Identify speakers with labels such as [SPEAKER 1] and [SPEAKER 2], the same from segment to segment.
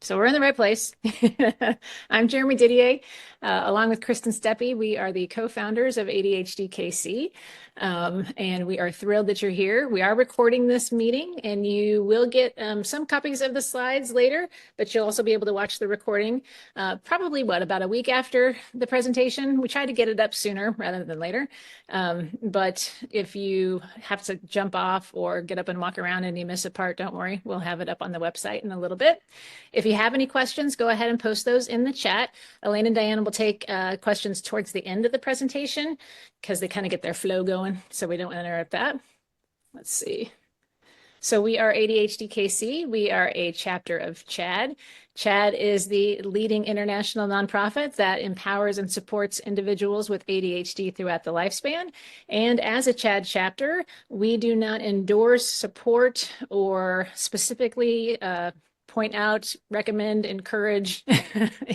[SPEAKER 1] So we're in the right place. I'm Jeremy Didier, along with Kristen Steppe. We are the co-founders of ADHD KC, and we are thrilled that you're here. We are recording this meeting, and you will get some copies of the slides later, but you'll also be able to watch the recording probably, about a week after the presentation. We try to get it up sooner rather than later. But if you have to jump off or get up and walk around and you miss a part, don't worry. We'll have it up on the website in a little bit. If you have any questions, go ahead and post those in the chat. Elaine and Diane will take questions towards the end of the presentation because they kind of get their flow going, so we don't interrupt that. Let's see. So we are ADHD KC. We are a chapter of CHAD. CHAD is the leading international nonprofit that empowers and supports individuals with ADHD throughout the lifespan. And as a CHAD chapter, we do not endorse, support, or specifically point out, recommend, encourage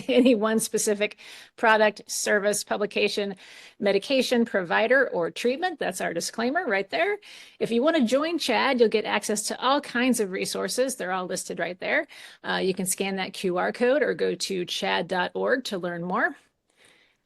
[SPEAKER 1] any one specific product, service, publication, medication, provider, or treatment. That's our disclaimer right there. If you want to join CHAD, you'll get access to all kinds of resources. They're all listed right there. You can scan that QR code or go to chad.org to learn more.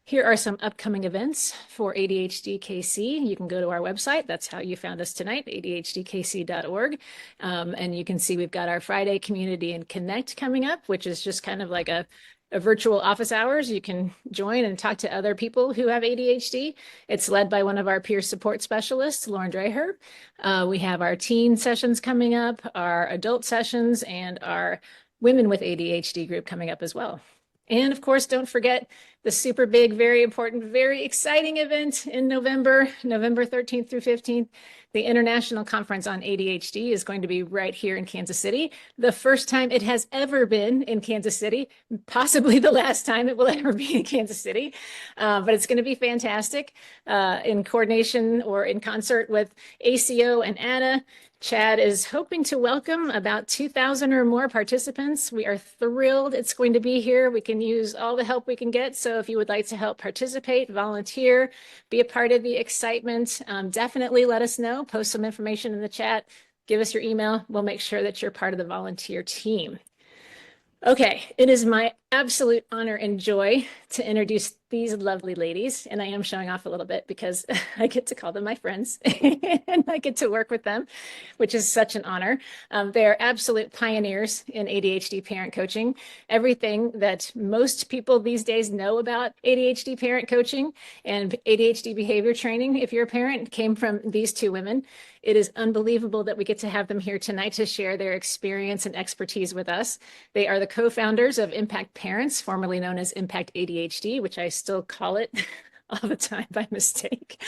[SPEAKER 1] Here are some upcoming events for ADHD KC. You can go to our website. That's how you found us tonight, adhdkc.org. And you can see we've got our Friday Community and Connect coming up, which is just kind of like a virtual office hours. You can join and talk to other people who have ADHD. It's led by one of our peer support specialists, Lauren Dreher. We have our teen sessions coming up, our adult sessions, and our women with ADHD group coming up as well. And of course, don't forget the super big, very important, very exciting event in November 13th through 15th. The International Conference on ADHD is going to be right here in Kansas City. The first time it has ever been in Kansas City, possibly the last time it will ever be in Kansas City. But it's going to be fantastic in coordination or in concert with ACO and ADA. CHAD is hoping to welcome about 2,000 or more participants. We are thrilled it's going to be here. We can use all the help we can get. So if you would like to help participate, volunteer, be a part of the excitement, definitely let us know. Post some information in the chat. Give us your email. We'll make sure that you're part of the volunteer team. Okay, it is my absolute honor and joy to introduce these lovely ladies, and I am showing off a little bit because I get to call them my friends and I get to work with them, which is such an honor. They are absolute pioneers in ADHD parent coaching. Everything that most people these days know about ADHD parent coaching and ADHD behavior training, if you're a parent, came from these two women. It is unbelievable that we get to have them here tonight to share their experience and expertise with us. They are the co-founders of Impact Parents, formerly known as Impact ADHD, which I still call it all the time by mistake.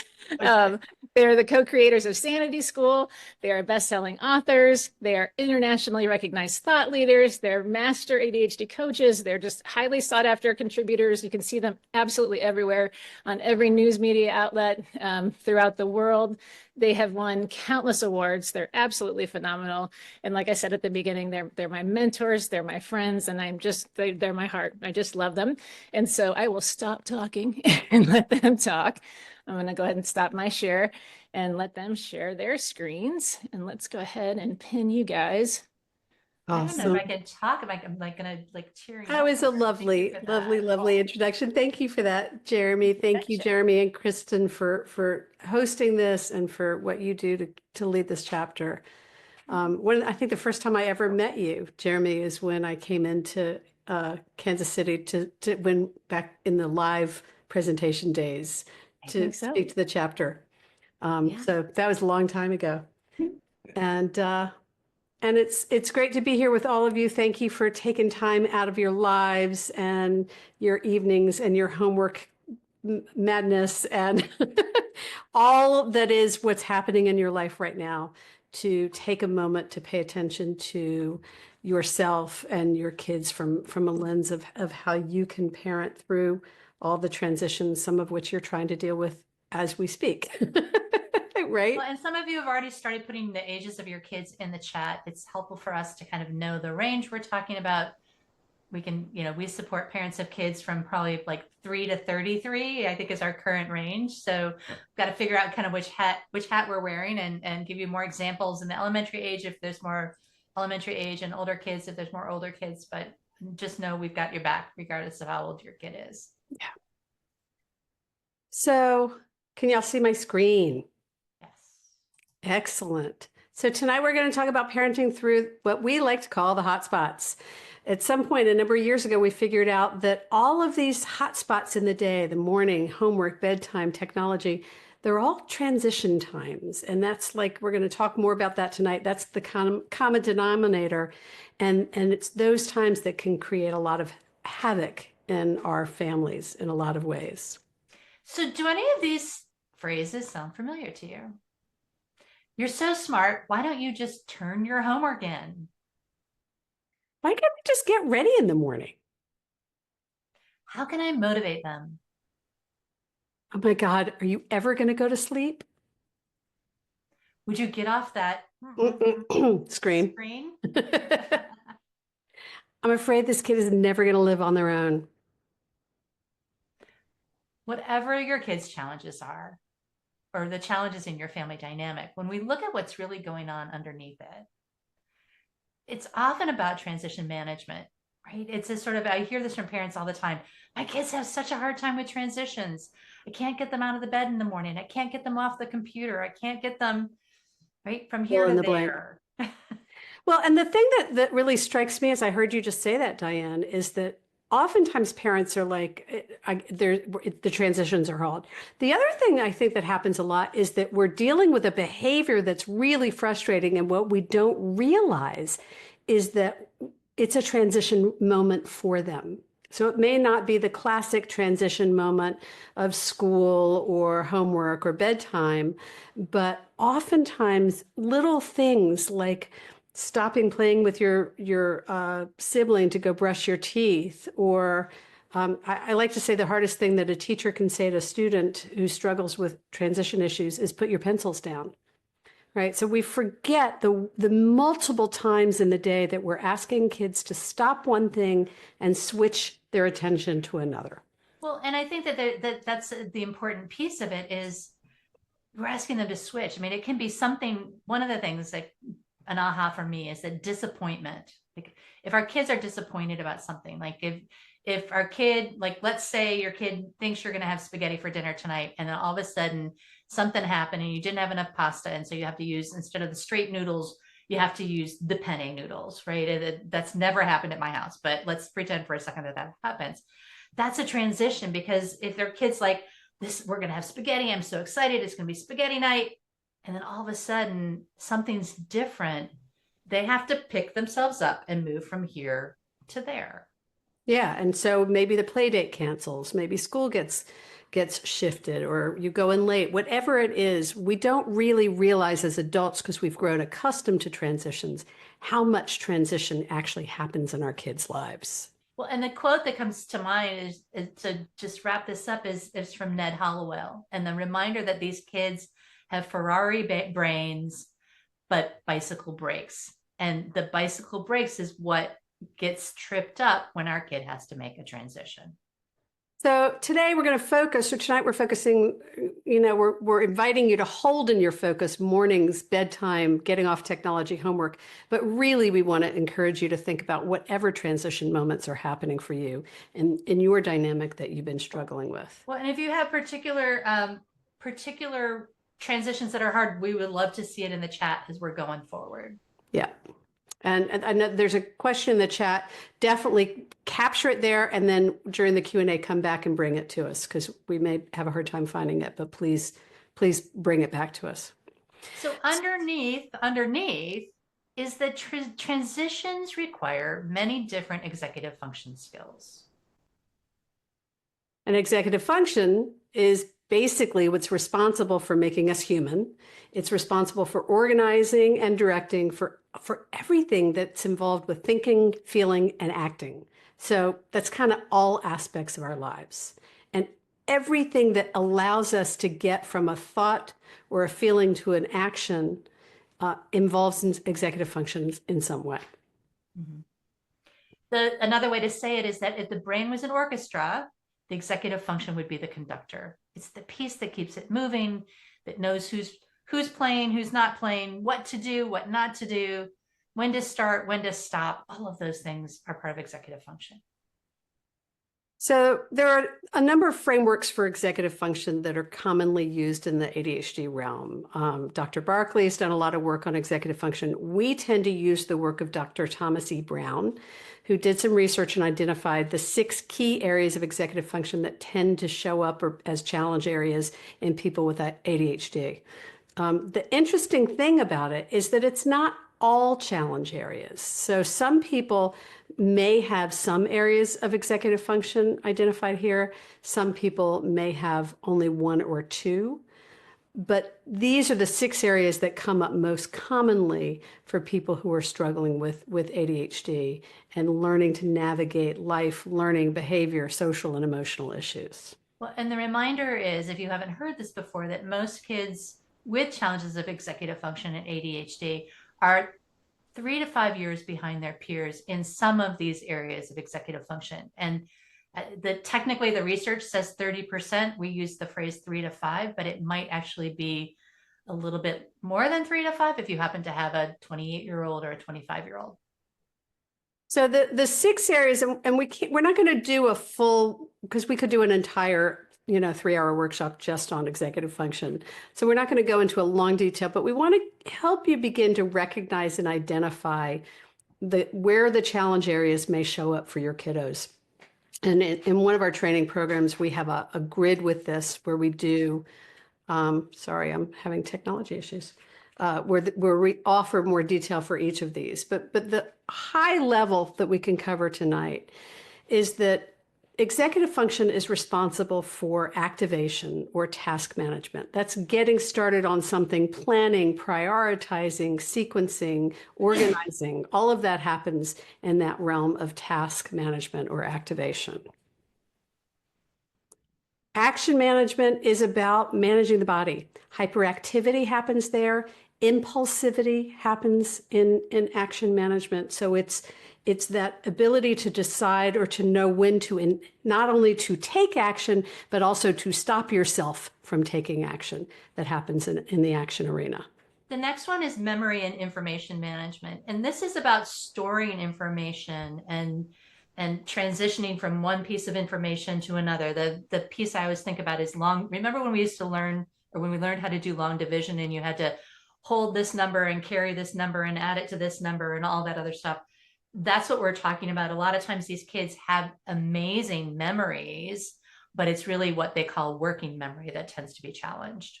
[SPEAKER 1] They're the co-creators of Sanity School. They are best-selling authors. They are internationally recognized thought leaders. They're master ADHD coaches. They're just highly sought-after contributors. You can see them absolutely everywhere on every news media outlet throughout the world. They have won countless awards. They're absolutely phenomenal. And like I said at the beginning, they're my mentors, they're my friends, and they're my heart. I just love them. And so I will stop talking and let them talk. I'm going to go ahead and stop my share and let them share their screens. And let's go ahead and pin you guys.
[SPEAKER 2] Awesome. I don't know if I can talk. I'm like going to cheering.
[SPEAKER 3] That was a lovely introduction. Thank you for that, Jeremy. Thank you, Jeremy and Kristen, for hosting this and for what you do to lead this chapter. I think the first time I ever met you, Jeremy, is when I came into Kansas City to when back in the live presentation days to speak to the chapter. So that was a long time ago. And it's great to be here with all of you. Thank you for taking time out of your lives and your evenings and your homework madness and all that is what's happening in your life right now to take a moment to pay attention to yourself and your kids from a lens of how you can parent through all the transitions, some of which you're trying to deal with as we speak. Right.
[SPEAKER 2] Well, and some of you have already started putting the ages of your kids in the chat. It's helpful for us to kind of know the range we're talking about. We can, we support parents of kids from probably like 3 to 33, I think is our current range. So we've got to figure out kind of which hat we're wearing and give you more examples in the elementary age if there's more elementary age and older kids if there's more older kids. But just know we've got your back, regardless of how old your kid is.
[SPEAKER 3] Yeah. So can y'all see my screen?
[SPEAKER 2] Yes.
[SPEAKER 3] Excellent. So tonight we're going to talk about parenting through what we like to call the hotspots. At some point a number of years ago, we figured out that all of these hotspots in the day, the morning, homework, bedtime, technology, they're all transition times. And that's like, we're going to talk more about that tonight. That's the common denominator. And it's those times that can create a lot of havoc in our families in a lot of ways.
[SPEAKER 2] So do any of these phrases sound familiar to you? You're so smart. Why don't you just turn your homework in?
[SPEAKER 3] Why can't we just get ready in the morning?
[SPEAKER 2] How can I motivate them?
[SPEAKER 3] Oh my God, are you ever going to go to sleep?
[SPEAKER 2] Would you get off that
[SPEAKER 3] Scream.
[SPEAKER 2] screen?
[SPEAKER 3] I'm afraid this kid is never going to live on their own.
[SPEAKER 2] Whatever your kids' challenges are, or the challenges in your family dynamic, when we look at what's really going on underneath it, it's often about transition management, right? It's a sort of, I hear this from parents all the time. My kids have such a hard time with transitions. I can't get them out of the bed in the morning. I can't get them off the computer. I can't get them right from here
[SPEAKER 3] Fill in
[SPEAKER 2] to
[SPEAKER 3] the blank.
[SPEAKER 2] there.
[SPEAKER 3] Well, and the thing that really strikes me as I heard you just say that, Diane, is that oftentimes parents are like, the transitions are hard. The other thing I think that happens a lot is that we're dealing with a behavior that's really frustrating. And what we don't realize is that it's a transition moment for them. So it may not be the classic transition moment of school or homework or bedtime, but oftentimes little things like stopping playing with your sibling to go brush your teeth, or I like to say the hardest thing that a teacher can say to a student who struggles with transition issues is put your pencils down. Right. So we forget the multiple times in the day that we're asking kids to stop one thing and switch their attention to another.
[SPEAKER 2] Well, and I think that's the important piece of it is we're asking them to switch. I mean, it can be something, one of the things like an aha for me is that disappointment. Like if our kids are disappointed about something, like if our kid, like let's say your kid thinks you're going to have spaghetti for dinner tonight, and then all of a sudden something happened and you didn't have enough pasta, and so you have to use, instead of the straight noodles, you have to use the penne noodles, right? That's never happened at my house, but let's pretend for a second that that happens. That's a transition, because if their kids like this, we're going to have spaghetti, I'm so excited, it's going to be spaghetti night, and then all of a sudden something's different, they have to pick themselves up and move from here to there.
[SPEAKER 3] Yeah. And so maybe the play date cancels, maybe school gets shifted, or you go in late, whatever it is. We don't really realize as adults, because we've grown accustomed to transitions, how much transition actually happens in our kids' lives.
[SPEAKER 2] Well, and the quote that comes to mind is to just wrap this up is from Ned Hollowell, and the reminder that these kids have Ferrari brains, but bicycle brakes. And the bicycle brakes is what gets tripped up when our kid has to make a transition.
[SPEAKER 3] So today we're going to focus, or tonight we're focusing, we're inviting you to hold in your focus mornings, bedtime, getting off technology, homework. But really, we want to encourage you to think about whatever transition moments are happening for you in your dynamic that you've been struggling with.
[SPEAKER 2] Well, and if you have particular transitions that are hard, we would love to see it in the chat as we're going forward.
[SPEAKER 3] Yeah. And I know there's a question in the chat. Definitely capture it there, and then during the Q&A, come back and bring it to us, because we may have a hard time finding it, but please bring it back to us.
[SPEAKER 2] So underneath is that transitions require many different executive function skills.
[SPEAKER 3] An executive function is basically what's responsible for making us human. It's responsible for organizing and directing for everything that's involved with thinking, feeling, and acting. So that's kind of all aspects of our lives. And everything that allows us to get from a thought or a feeling to an action involves executive functions in some way.
[SPEAKER 2] Mm-hmm. Another way to say it is that if the brain was an orchestra, the executive function would be the conductor. It's the piece that keeps it moving, that knows who's playing, who's not playing, what to do, what not to do. when to start, when to stop, all of those things are part of executive function.
[SPEAKER 3] So there are a number of frameworks for executive function that are commonly used in the ADHD realm. Dr. Barkley has done a lot of work on executive function. We tend to use the work of Dr. Thomas E. Brown, who did some research and identified the 6 key areas of executive function that tend to show up as challenge areas in people with ADHD. The interesting thing about it is that it's not all challenge areas. So some people may have some areas of executive function identified here. Some people may have only 1 or 2. But these are the 6 areas that come up most commonly for people who are struggling with ADHD and learning to navigate life, learning, behavior, social, and emotional issues.
[SPEAKER 2] Well, and the reminder is, if you haven't heard this before, that most kids with challenges of executive function and ADHD are 3 to 5 years behind their peers in some of these areas of executive function. And technically the research says 30%. We use the phrase 3 to 5, but it might actually be a little bit more than 3 to 5 if you happen to have a 28-year-old or a 25-year-old.
[SPEAKER 3] So the 6 areas, and we're not going to do a full, because we could do an entire 3-hour workshop just on executive function. So we're not going to go into a long detail, but we want to help you begin to recognize and identify where the challenge areas may show up for your kiddos. And in one of our training programs, we have a grid with this where we do, sorry, I'm having technology issues, where we offer more detail for each of these. But the high level that we can cover tonight is that executive function is responsible for activation or task management. That's getting started on something, planning, prioritizing, sequencing, organizing. All of that happens in that realm of task management or activation. Action management is about managing the body. Hyperactivity happens there. Impulsivity happens in action management. So it's that ability to decide or to know when to, not only to take action, but also to stop yourself from taking action that happens in the action arena.
[SPEAKER 2] The next one is memory and information management. And this is about storing information and transitioning from one piece of information to another. The piece I always think about is remember when we used to learn, or when we learned how to do long division, and you had to hold this number and carry this number and add it to this number and all that other stuff. That's what we're talking about. A lot of times these kids have amazing memories, but it's really what they call working memory that tends to be challenged.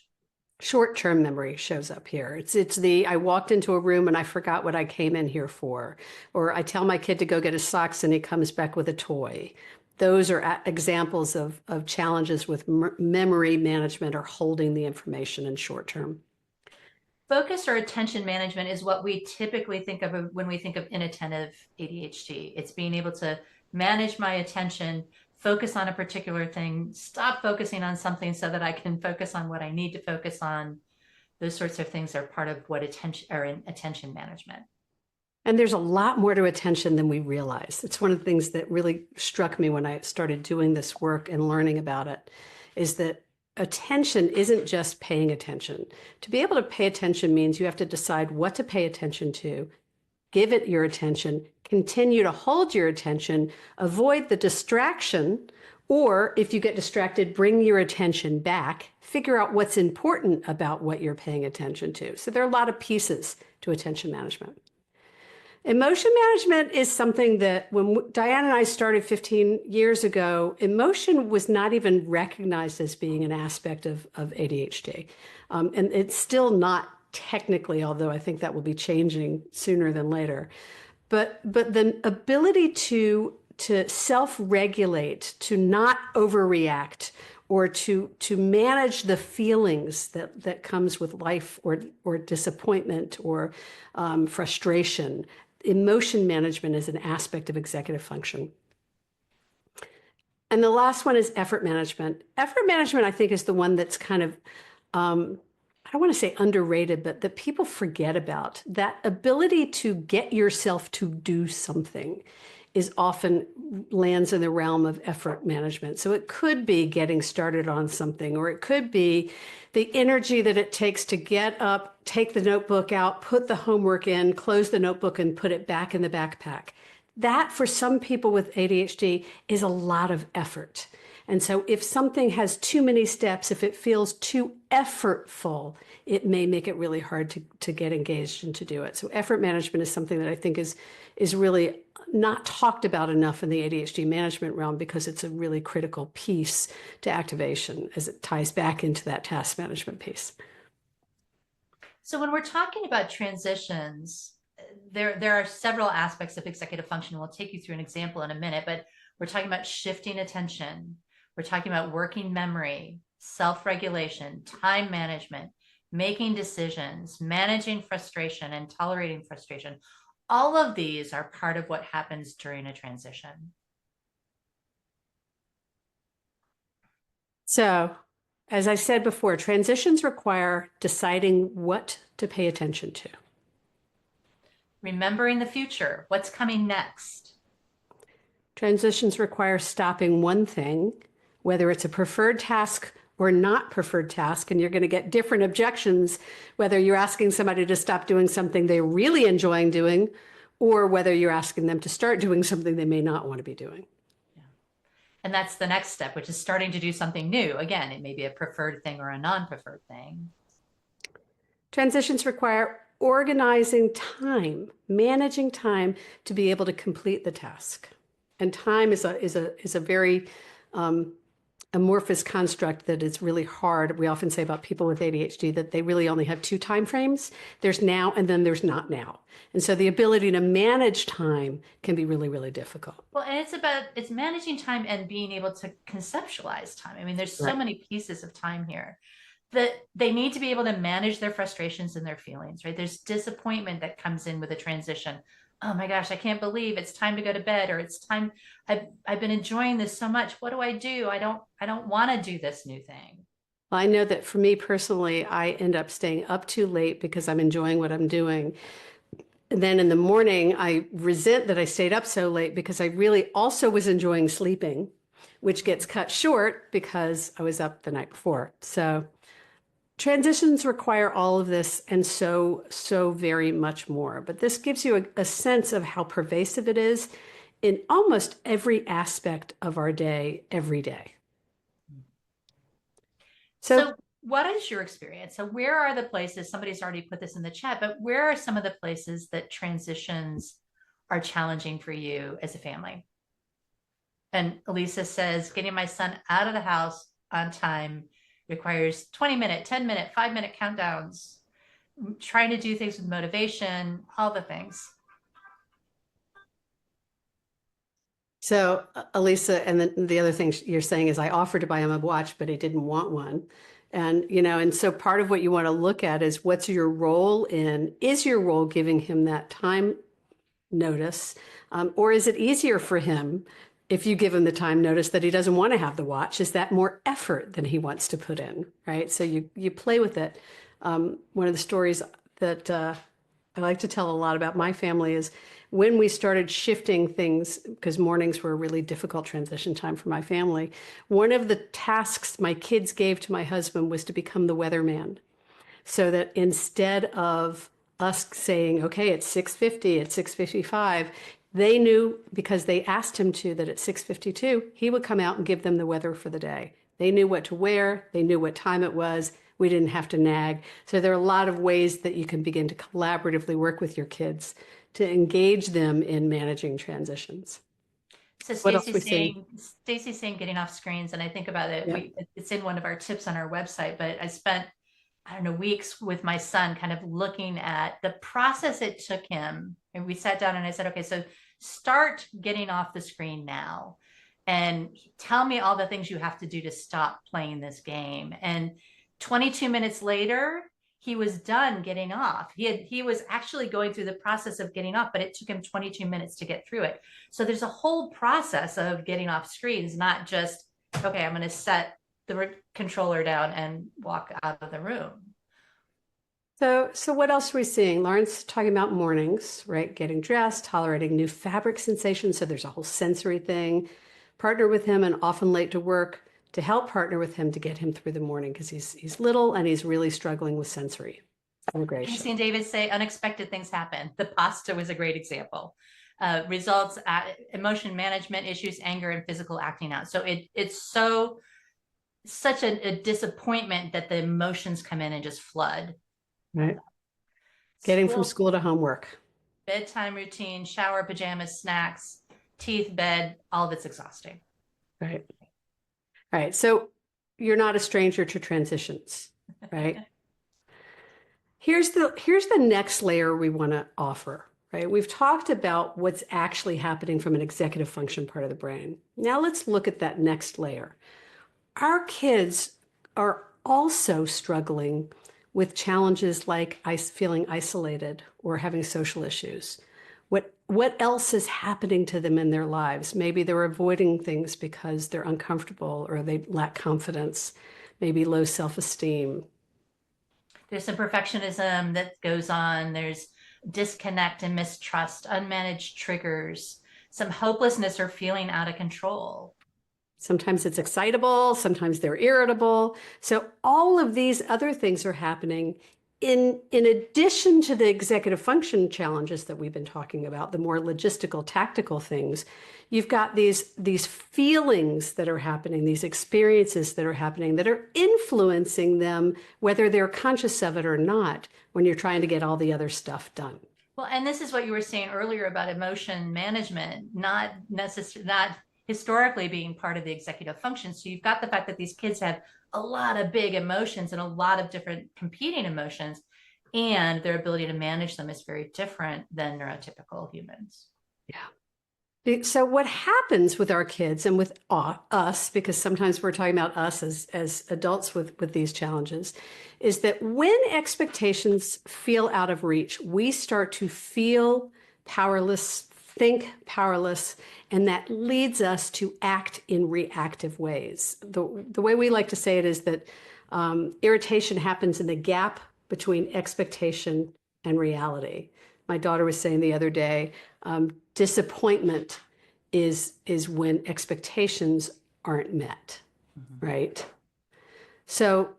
[SPEAKER 3] Short-term memory shows up here. It's I walked into a room and I forgot what I came in here for, or I tell my kid to go get his socks and he comes back with a toy. Those are examples of challenges with memory management or holding the information in short term.
[SPEAKER 2] Focus or attention management is what we typically think of when we think of inattentive ADHD. It's being able to manage my attention, focus on a particular thing, stop focusing on something so that I can focus on what I need to focus on. Those sorts of things are part of what attention management.
[SPEAKER 3] And there's a lot more to attention than we realize. It's one of the things that really struck me when I started doing this work and learning about it, is that attention isn't just paying attention. To be able to pay attention means you have to decide what to pay attention to, give it your attention, continue to hold your attention, avoid the distraction, or if you get distracted, bring your attention back, figure out what's important about what you're paying attention to. So there are a lot of pieces to attention management. Emotion management is something that when Diane and I started 15 years ago, emotion was not even recognized as being an aspect of ADHD. And it's still not technically, although I think that will be changing sooner than later. But the ability to self-regulate, to not overreact, or to manage the feelings that comes with life or disappointment or frustration. Emotion management is an aspect of executive function. And the last one is effort management. Effort management, I think, is the one that's kind of, I don't want to say underrated, but that people forget about. That ability to get yourself to do something is often lands in the realm of effort management. So it could be getting started on something, or it could be the energy that it takes to get up, take the notebook out, put the homework in, close the notebook, and put it back in the backpack. That, for some people with ADHD, is a lot of effort. And so if something has too many steps, if it feels too effortful, it may make it really hard to get engaged and to do it. So effort management is something that I think is really not talked about enough in the ADHD management realm, because it's a really critical piece to activation as it ties back into that task management piece.
[SPEAKER 2] So when we're talking about transitions, there are several aspects of executive function. We'll take you through an example in a minute, but we're talking about shifting attention. We're talking about working memory, self-regulation, time management, making decisions, managing frustration, and tolerating frustration. All of these are part of what happens during a transition.
[SPEAKER 3] So, as I said before, transitions require deciding what to pay attention to.
[SPEAKER 2] Remembering the future, what's coming next.
[SPEAKER 3] Transitions require stopping one thing, whether it's a preferred task or not preferred task, and you're going to get different objections, whether you're asking somebody to stop doing something they're really enjoying doing, or whether you're asking them to start doing something they may not want to be doing.
[SPEAKER 2] Yeah. And that's the next step, which is starting to do something new. Again, it may be a preferred thing or a non-preferred thing.
[SPEAKER 3] Transitions require organizing time, managing time to be able to complete the task. And time is a very amorphous construct that is really hard. We often say about people with ADHD that they really only have two time frames. There's now and then there's not now. And so the ability to manage time can be really, really difficult.
[SPEAKER 2] Well, and it's managing time and being able to conceptualize time. I mean, there's so
[SPEAKER 3] Right.
[SPEAKER 2] many pieces of time here that they need to be able to manage their frustrations and their feelings, right? There's disappointment that comes in with a transition. Oh my gosh, I can't believe it's time to go to bed, or it's time, I've been enjoying this so much. What do? I don't want to do this new thing.
[SPEAKER 3] Well, I know that for me personally, I end up staying up too late because I'm enjoying what I'm doing. And then in the morning, I resent that I stayed up so late because I really also was enjoying sleeping, which gets cut short because I was up the night before. So transitions require all of this and so very much more. But this gives you a sense of how pervasive it is in almost every aspect of our day, every day.
[SPEAKER 2] So what is your experience? So where are the places, somebody's already put this in the chat, but where are some of the places that transitions are challenging for you as a family? And Elisa says, getting my son out of the house on time requires 20-minute, 10-minute, 5-minute countdowns, trying to do things with motivation, all the things.
[SPEAKER 3] So Elisa, and the other thing you're saying is I offered to buy him a watch, but he didn't want one. And, and so part of what you want to look at is what's your role is your role giving him that time notice? Or is it easier for him if you give him the time notice that he doesn't want to have the watch? Is that more effort than he wants to put in, right? So you play with it. One of the stories that I like to tell a lot about my family is when we started shifting things, because mornings were a really difficult transition time for my family, one of the tasks my kids gave to my husband was to become the weatherman. So that instead of us saying, okay, it's 6:50, it's 6:55, they knew, because they asked him to, that at 6:52, he would come out and give them the weather for the day. They knew what to wear, they knew what time it was, we didn't have to nag. So there are a lot of ways that you can begin to collaboratively work with your kids to engage them in managing transitions.
[SPEAKER 2] So
[SPEAKER 3] What else we seeing?
[SPEAKER 2] Stacy's saying getting off screens, and I think about it.
[SPEAKER 3] Yeah.
[SPEAKER 2] It's in one of our tips on our website, but I spent, I don't know, weeks with my son kind of looking at the process it took him. And we sat down and I said, okay, so start getting off the screen now and tell me all the things you have to do to stop playing this game. And 22 minutes later, he was done getting off. He was actually going through the process of getting off, but it took him 22 minutes to get through it. So there's a whole process of getting off screens, not just, okay, I'm going to set the controller down and walk out of the room.
[SPEAKER 3] So what else are we seeing? Lauren's talking about mornings, right? Getting dressed, tolerating new fabric sensations. So there's a whole sensory thing. Partner with him and often late to work to help partner with him to get him through the morning because he's little and he's really struggling with sensory
[SPEAKER 2] I've
[SPEAKER 3] integration.
[SPEAKER 2] seen David say unexpected things happen. The pasta was a great example. Results, emotion management issues, anger, and physical acting out. So it's such a disappointment that the emotions come in and just flood.
[SPEAKER 3] Right. Getting from
[SPEAKER 2] School,
[SPEAKER 3] school to homework.
[SPEAKER 2] bedtime routine, shower, pajamas, snacks, teeth, bed, all of it's exhausting.
[SPEAKER 3] Right. All right. So you're not a stranger to transitions, right? Here's the next layer we want to offer, right? We've talked about what's actually happening from an executive function part of the brain. Now let's look at that next layer. Our kids are also struggling with challenges like feeling isolated or having social issues. What else is happening to them in their lives? Maybe they're avoiding things because they're uncomfortable or they lack confidence, maybe low self-esteem.
[SPEAKER 2] There's some perfectionism that goes on. There's disconnect and mistrust, unmanaged triggers, some hopelessness or feeling out of control.
[SPEAKER 3] Sometimes it's excitable, sometimes they're irritable. So all of these other things are happening in addition to the executive function challenges that we've been talking about, the more logistical, tactical things. You've got these feelings that are happening, these experiences that are happening that are influencing them, whether they're conscious of it or not, when you're trying to get all the other stuff done.
[SPEAKER 2] Well, and this is what you were saying earlier about emotion management, not necessarily, not historically being part of the executive function. So you've got the fact that these kids have a lot of big emotions and a lot of different competing emotions, and their ability to manage them is very different than neurotypical humans.
[SPEAKER 3] Yeah. So what happens with our kids and with us, because sometimes we're talking about us as adults with these challenges, is that when expectations feel out of reach, we start to feel powerless, think powerless, and that leads us to act in reactive ways. The way we like to say it is that irritation happens in the gap between expectation and reality. My daughter was saying the other day, disappointment is when expectations aren't met, right? So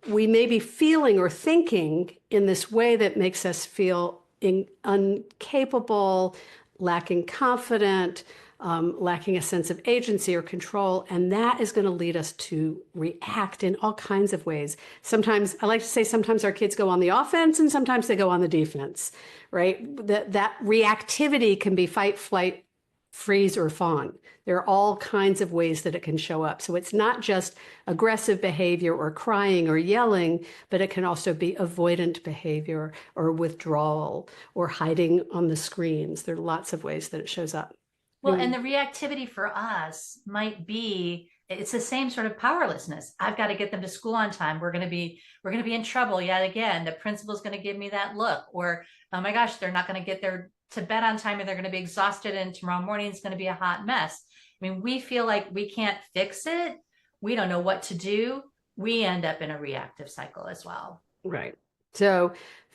[SPEAKER 3] we may be feeling or thinking in this way that makes us feel incapable, lacking confident, lacking a sense of agency or control, and that is going to lead us to react in all kinds of ways. Sometimes, I like to say sometimes our kids go on the offense and sometimes they go on the defense, right? That reactivity can be fight, flight, freeze, or fawn. There are all kinds of ways that it can show up. So it's not just aggressive behavior or crying or yelling, but it can also be avoidant behavior or withdrawal or hiding on the screens. There are lots of ways that it shows up.
[SPEAKER 2] Well, and the reactivity for us might be it's the same sort of powerlessness. I've got to get them to school on time. We're going to be in trouble yet again. The principal's going to give me that look, or oh my gosh, they're not going to get their to bed on time and they're going to be exhausted and tomorrow morning is going to be a hot mess. I mean, we feel like we can't fix it. We don't know what to do. We end up in a reactive cycle as well.
[SPEAKER 3] Right. So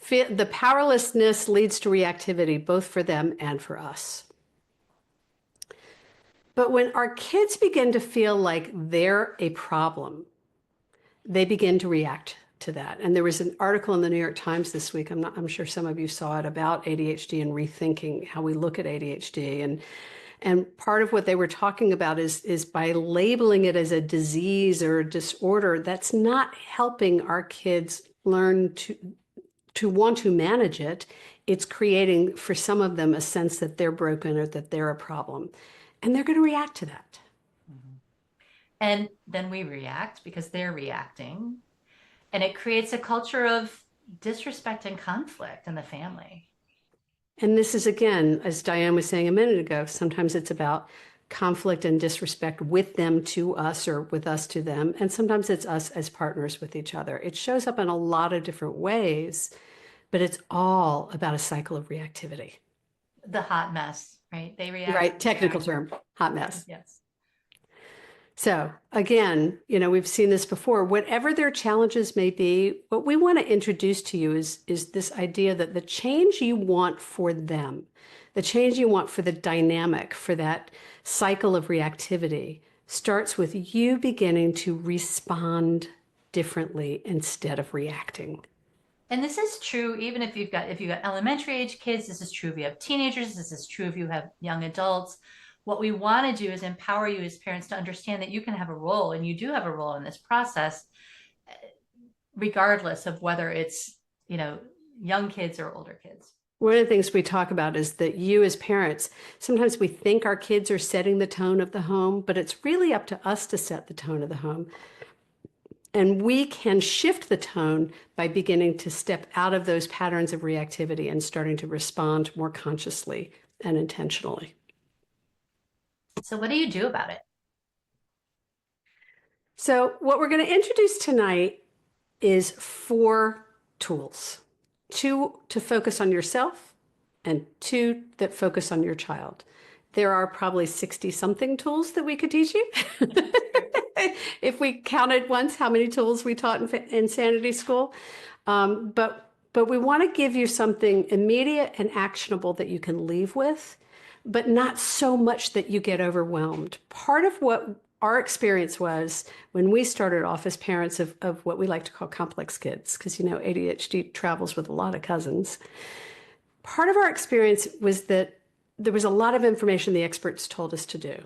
[SPEAKER 3] the powerlessness leads to reactivity, both for them and for us. But when our kids begin to feel like they're a problem, they begin to react to that. And there was an article in the New York Times this week, I'm sure some of you saw it, about ADHD and rethinking how we look at ADHD. And part of what they were talking about is by labeling it as a disease or a disorder, that's not helping our kids learn to want to manage it. It's creating for some of them a sense that they're broken or that they're a problem. And they're going to react to that.
[SPEAKER 2] And then we react because they're reacting. And it creates a culture of disrespect and conflict in the family.
[SPEAKER 3] And this is, again, as Diane was saying a minute ago, sometimes it's about conflict and disrespect with them to us or with us to them. And sometimes it's us as partners with each other. It shows up in a lot of different ways, but it's all about a cycle of reactivity.
[SPEAKER 2] The hot mess, right? They react.
[SPEAKER 3] Right, technical term, hot mess.
[SPEAKER 2] Yes.
[SPEAKER 3] So again, we've seen this before. Whatever their challenges may be, what we want to introduce to you is this idea that the change you want for them, the change you want for the dynamic, for that cycle of reactivity, starts with you beginning to respond differently instead of reacting.
[SPEAKER 2] And this is true even if you've got elementary age kids. This is true if you have teenagers. This is true if you have young adults. What we want to do is empower you as parents to understand that you can have a role, and you do have a role in this process, regardless of whether it's, young kids or older kids.
[SPEAKER 3] One of the things we talk about is that you as parents, sometimes we think our kids are setting the tone of the home, but it's really up to us to set the tone of the home. And we can shift the tone by beginning to step out of those patterns of reactivity and starting to respond more consciously and intentionally.
[SPEAKER 2] So what do you do about it?
[SPEAKER 3] So what we're going to introduce tonight is 4 tools. 2 to focus on yourself and 2 that focus on your child. There are probably 60-something tools that we could teach you. If we counted once how many tools we taught in Insanity School. But we want to give you something immediate and actionable that you can leave with, but not so much that you get overwhelmed. Part of what our experience was when we started off as parents of what we like to call complex kids, because ADHD travels with a lot of cousins. Part of our experience was that there was a lot of information the experts told us to do.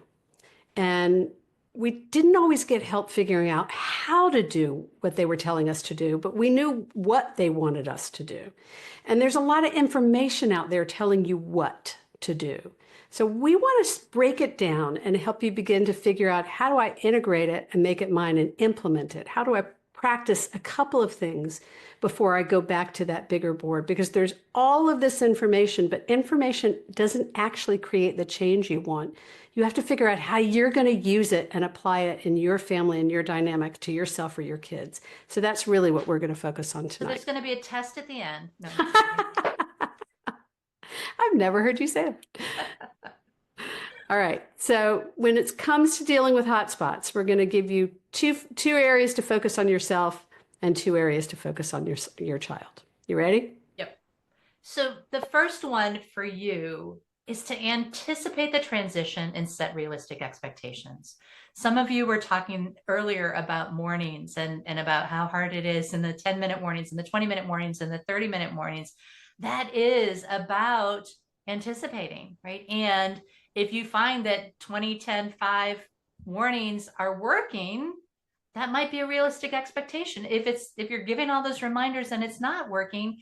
[SPEAKER 3] And we didn't always get help figuring out how to do what they were telling us to do, but we knew what they wanted us to do. And there's a lot of information out there telling you what to do. So we want to break it down and help you begin to figure out, how do I integrate it and make it mine and implement it? How do I practice a couple of things before I go back to that bigger board? Because there's all of this information, but information doesn't actually create the change you want. You have to figure out how you're going to use it and apply it in your family and your dynamic to yourself or your kids. So that's really what we're going to focus on tonight.
[SPEAKER 2] So there's going to be a test at the end. No,
[SPEAKER 3] I've never heard you say that. All right. So when it comes to dealing with hotspots, we're going to give you two areas to focus on yourself and 2 areas to focus on your child. You ready?
[SPEAKER 2] Yep. So the first one for you is to anticipate the transition and set realistic expectations. Some of you were talking earlier about mornings and about how hard it is, and the 10-minute mornings and the 20-minute mornings and the 30-minute mornings. That is about anticipating, right? And if you find that 20, 10, 5 warnings are working, that might be a realistic expectation. If you're giving all those reminders and it's not working,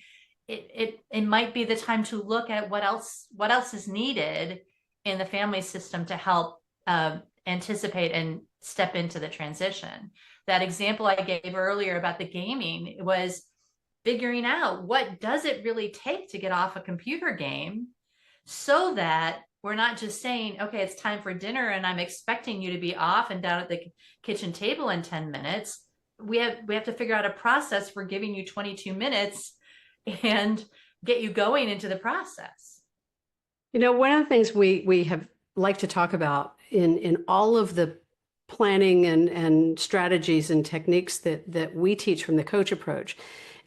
[SPEAKER 2] it might be the time to look at what else is needed in the family system to help anticipate and step into the transition. That example I gave earlier about the gaming was figuring out, what does it really take to get off a computer game, so that we're not just saying, okay, it's time for dinner and I'm expecting you to be off and down at the kitchen table in 10 minutes. We have to figure out a process for giving you 22 minutes and get you going into the process.
[SPEAKER 3] One of the things we have like to talk about in all of the planning and strategies and techniques that we teach from the coach approach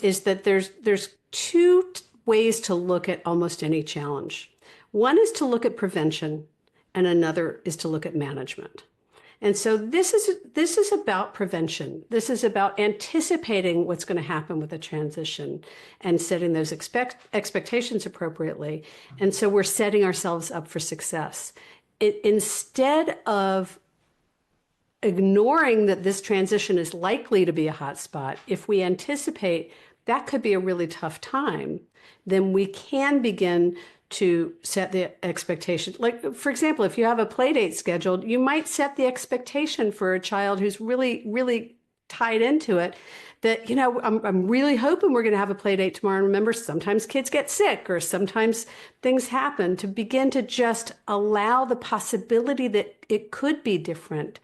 [SPEAKER 3] is that there's 2 ways to look at almost any challenge. One is to look at prevention, and another is to look at management. And so this is about prevention. This is about anticipating what's going to happen with the transition and setting those expectations appropriately. And so we're setting ourselves up for success. Instead of ignoring that this transition is likely to be a hotspot, if we anticipate that could be a really tough time, then we can begin to set the expectation. Like, for example, if you have a play date scheduled, you might set the expectation for a child who's really, really tied into it that, I'm really hoping we're going to have a play date tomorrow. And remember, sometimes kids get sick or sometimes things happen. To begin to just allow the possibility that it could be different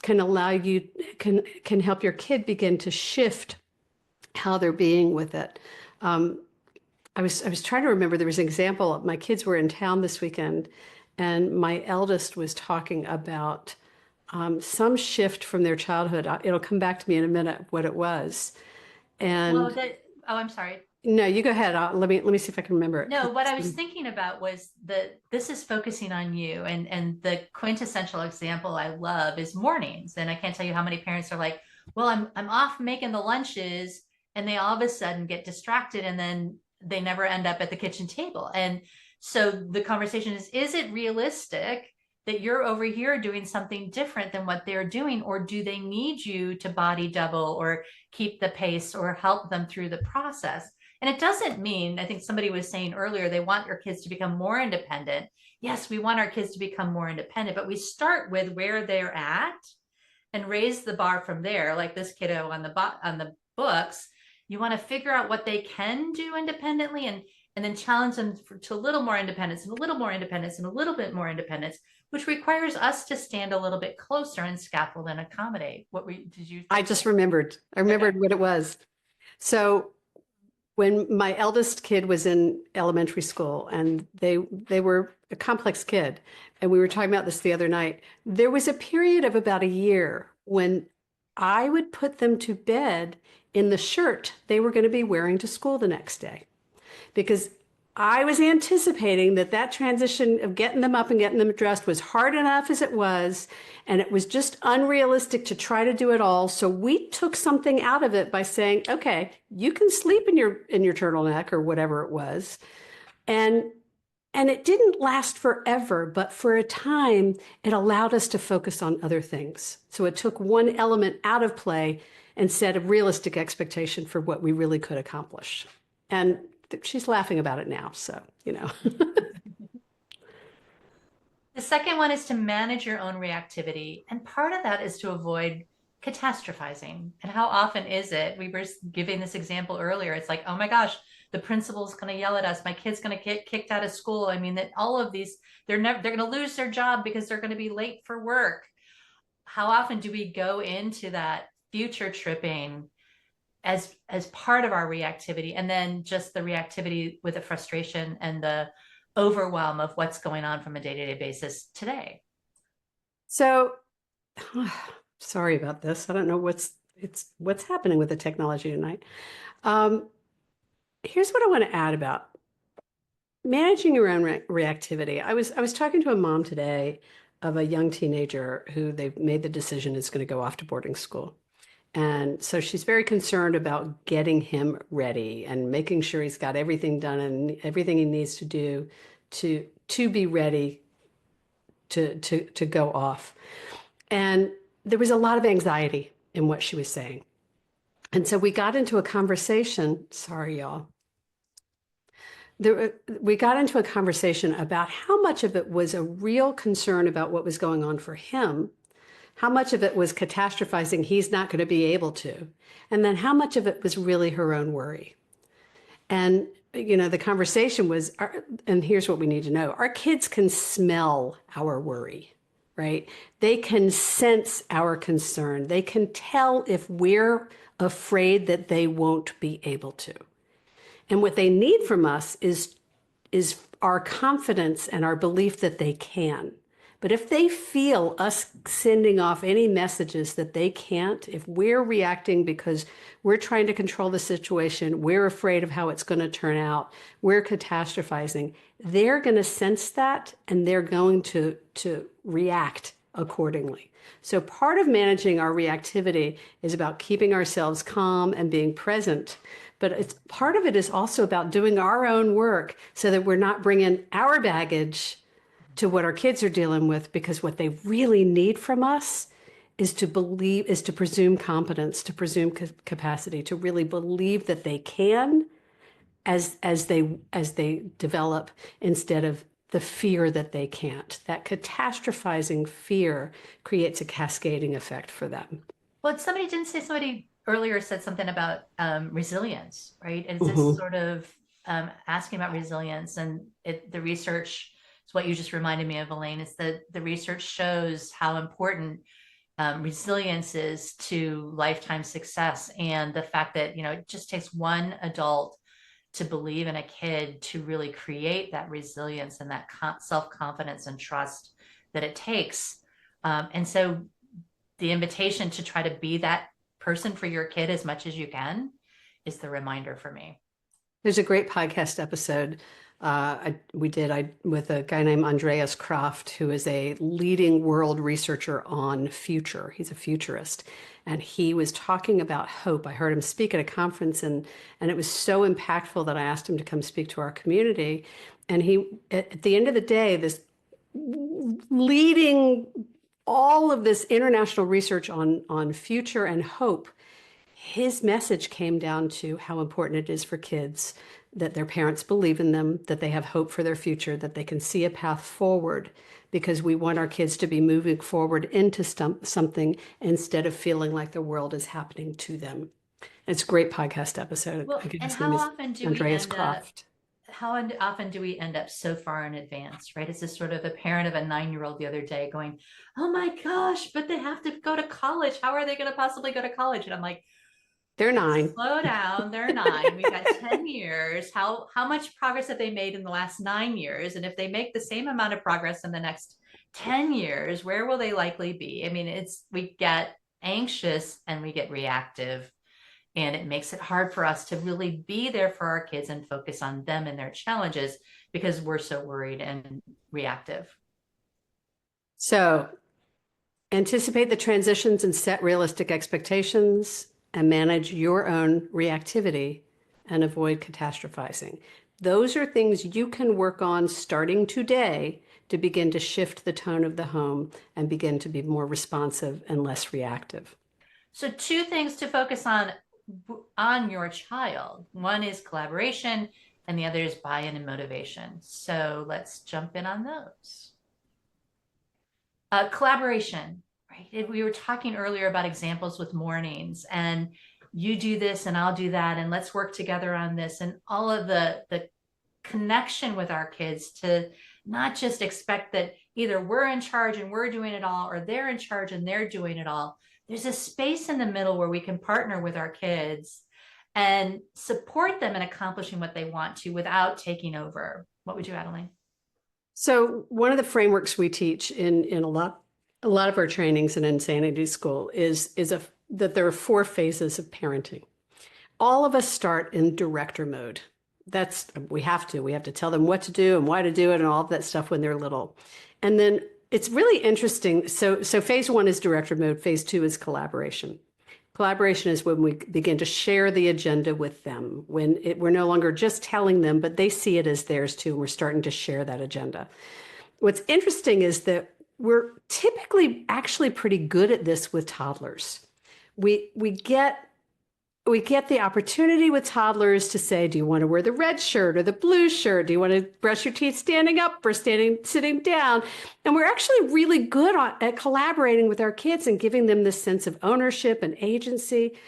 [SPEAKER 3] can allow you, can help your kid begin to shift how they're being with it. I was trying to remember, there was an example. My kids were in town this weekend, and my eldest was talking about some shift from their childhood. It'll come back to me in a minute what it was.
[SPEAKER 2] Well,
[SPEAKER 3] And
[SPEAKER 2] I'm sorry.
[SPEAKER 3] no, you go ahead. Let me see if I can remember it.
[SPEAKER 2] No, what I was thinking about was that this is focusing on you, and the quintessential example I love is mornings. And I can't tell you how many parents are like, well, I'm off making the lunches, and they all of a sudden get distracted, and then they never end up at the kitchen table. And so the conversation is it realistic that you're over here doing something different than what they're doing, or do they need you to body double or keep the pace or help them through the process? And it doesn't mean, I think somebody was saying earlier, they want your kids to become more independent. Yes, we want our kids to become more independent, but we start with where they're at and raise the bar from there. Like this kiddo on the books, you want to figure out what they can do independently, and then challenge them to a little more independence and a little more independence and a little bit more independence, which requires us to stand a little bit closer and scaffold and accommodate. Did you?
[SPEAKER 3] I just remembered. I remembered what it was. So when my eldest kid was in elementary school, and they were a complex kid, and we were talking about this the other night, there was a period of about a year when I would put them to bed in the shirt they were going to be wearing to school the next day, because I was anticipating that transition of getting them up and getting them dressed was hard enough as it was, and it was just unrealistic to try to do it all. So we took something out of it by saying, okay, you can sleep in your turtleneck or whatever it was. And it didn't last forever, but for a time, it allowed us to focus on other things. So it took one element out of play and set a realistic expectation for what we really could accomplish. And she's laughing about it now, so,
[SPEAKER 2] The second one is to manage your own reactivity. And part of that is to avoid catastrophizing. And how often is it? We were giving this example earlier. It's like, oh my gosh, the principal's going to yell at us. My kid's going to get kicked out of school. I mean, that all of these, they're going to lose their job because they're going to be late for work. How often do we go into that future tripping as part of our reactivity, and then just the reactivity with the frustration and the overwhelm of what's going on from a day-to-day basis today?
[SPEAKER 3] So, sorry about this. I don't know what's happening with the technology tonight. Here's what I want to add about managing your own reactivity. I was talking to a mom today of a young teenager who they've made the decision is going to go off to boarding school. And so she's very concerned about getting him ready and making sure he's got everything done and everything he needs to do to be ready to go off. And there was a lot of anxiety in what she was saying. And so we got into a conversation. Sorry, y'all. We got into a conversation about how much of it was a real concern about what was going on for him, how much of it was catastrophizing he's not going to be able to, and then how much of it was really her own worry. And, the conversation was, and here's what we need to know. Our kids can smell our worry, right? They can sense our concern. They can tell if we're afraid that they won't be able to. And what they need from us is our confidence and our belief that they can. But if they feel us sending off any messages that they can't, if we're reacting because we're trying to control the situation, we're afraid of how it's going to turn out, we're catastrophizing, they're going to sense that and they're going to react accordingly. So part of managing our reactivity is about keeping ourselves calm and being present. But part of it is also about doing our own work so that we're not bringing our baggage to what our kids are dealing with, because what they really need from us is to presume competence, to presume capacity, to really believe that they can as they develop, instead of the fear that they can't. That catastrophizing fear creates a cascading effect for them.
[SPEAKER 2] Well, somebody earlier said something about resilience, right? Is this
[SPEAKER 3] Mhm.
[SPEAKER 2] sort of asking about resilience, and the research is what you just reminded me of, Elaine, is that the research shows how important resilience is to lifetime success, and the fact that, it just takes one adult to believe in a kid to really create that resilience and that self-confidence and trust that it takes. And so the invitation to try to be that person for your kid as much as you can is the reminder for me.
[SPEAKER 3] There's a great podcast episode we did with a guy named Andreas Kraft, who is a leading world researcher on future. He's a futurist. And he was talking about hope. I heard him speak at a conference, and it was so impactful that I asked him to come speak to our community. And he, at the end of the day, this leading all of this international research on future and hope, his message came down to how important it is for kids that their parents believe in them, that they have hope for their future, that they can see a path forward, because we want our kids to be moving forward into something instead of feeling like the world is happening to them. It's a great podcast episode.
[SPEAKER 2] Well,
[SPEAKER 3] Again,
[SPEAKER 2] and
[SPEAKER 3] his name
[SPEAKER 2] how
[SPEAKER 3] is
[SPEAKER 2] often do
[SPEAKER 3] Andreas
[SPEAKER 2] we end
[SPEAKER 3] Kraft.
[SPEAKER 2] up how often do we end up so far in advance, right? It's this sort of a parent of a 9-year-old the other day going, oh my gosh, but they have to go to college. How are they going to possibly go to college? And I'm like,
[SPEAKER 3] they're 9.
[SPEAKER 2] slow down. They're 9. We've got 10 years. How much progress have they made in the last 9 years? And if they make the same amount of progress in the next 10 years, where will they likely be? I mean, we get anxious and we get reactive. And it makes it hard for us to really be there for our kids and focus on them and their challenges because we're so worried and reactive.
[SPEAKER 3] So anticipate the transitions and set realistic expectations and manage your own reactivity and avoid catastrophizing. Those are things you can work on starting today to begin to shift the tone of the home and begin to be more responsive and less reactive.
[SPEAKER 2] So 2 things to focus on your child. One is collaboration and the other is buy-in and motivation. So let's jump in on those. Collaboration, right? We were talking earlier about examples with mornings, and you do this and I'll do that, and let's work together on this, and all of the connection with our kids to not just expect that either we're in charge and we're doing it all, or they're in charge and they're doing it all. There's a space in the middle where we can partner with our kids and support them in accomplishing what they want to without taking over. What would you add, Elaine?
[SPEAKER 3] So one of the frameworks we teach in a lot of our trainings in Insanity School is that there are 4 phases of parenting. All of us start in director mode. We have to tell them what to do and why to do it and all of that stuff when they're little. And then it's really interesting. So phase 1 is director mode. Phase 2 is collaboration. Collaboration is when we begin to share the agenda with them, when we're no longer just telling them, but they see it as theirs too. And we're starting to share that agenda. What's interesting is that we're typically actually pretty good at this with toddlers. We get the opportunity with toddlers to say, do you want to wear the red shirt or the blue shirt? Do you want to brush your teeth standing up or sitting down? And we're actually really good at collaborating with our kids and giving them this sense of ownership and agency.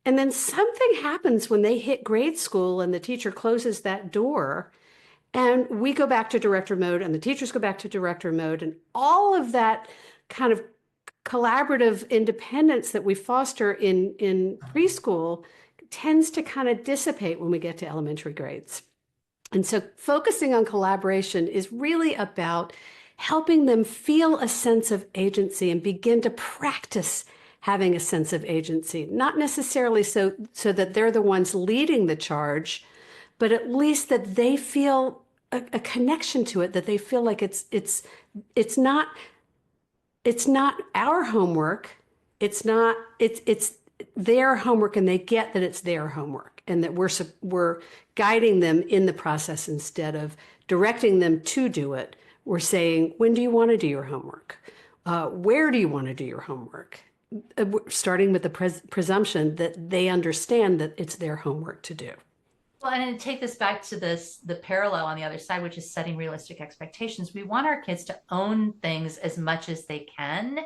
[SPEAKER 3] And then something happens when they hit grade school and the teacher closes that door, and we go back to director mode and the teachers go back to director mode, and all of that kind of collaborative independence that we foster in preschool tends to kind of dissipate when we get to elementary grades. And so focusing on collaboration is really about helping them feel a sense of agency and begin to practice having a sense of agency, not necessarily so that they're the ones leading the charge, but at least that they feel a connection to it, that they feel like it's not our homework. It's their homework, and they get that it's their homework, and that we're guiding them in the process instead of directing them to do it. We're saying, when do you want to do your homework? Where do you want to do your homework? Starting with the presumption that they understand that it's their homework to do.
[SPEAKER 2] Well, and to take this back to the parallel on the other side, which is setting realistic expectations. We want our kids to own things as much as they can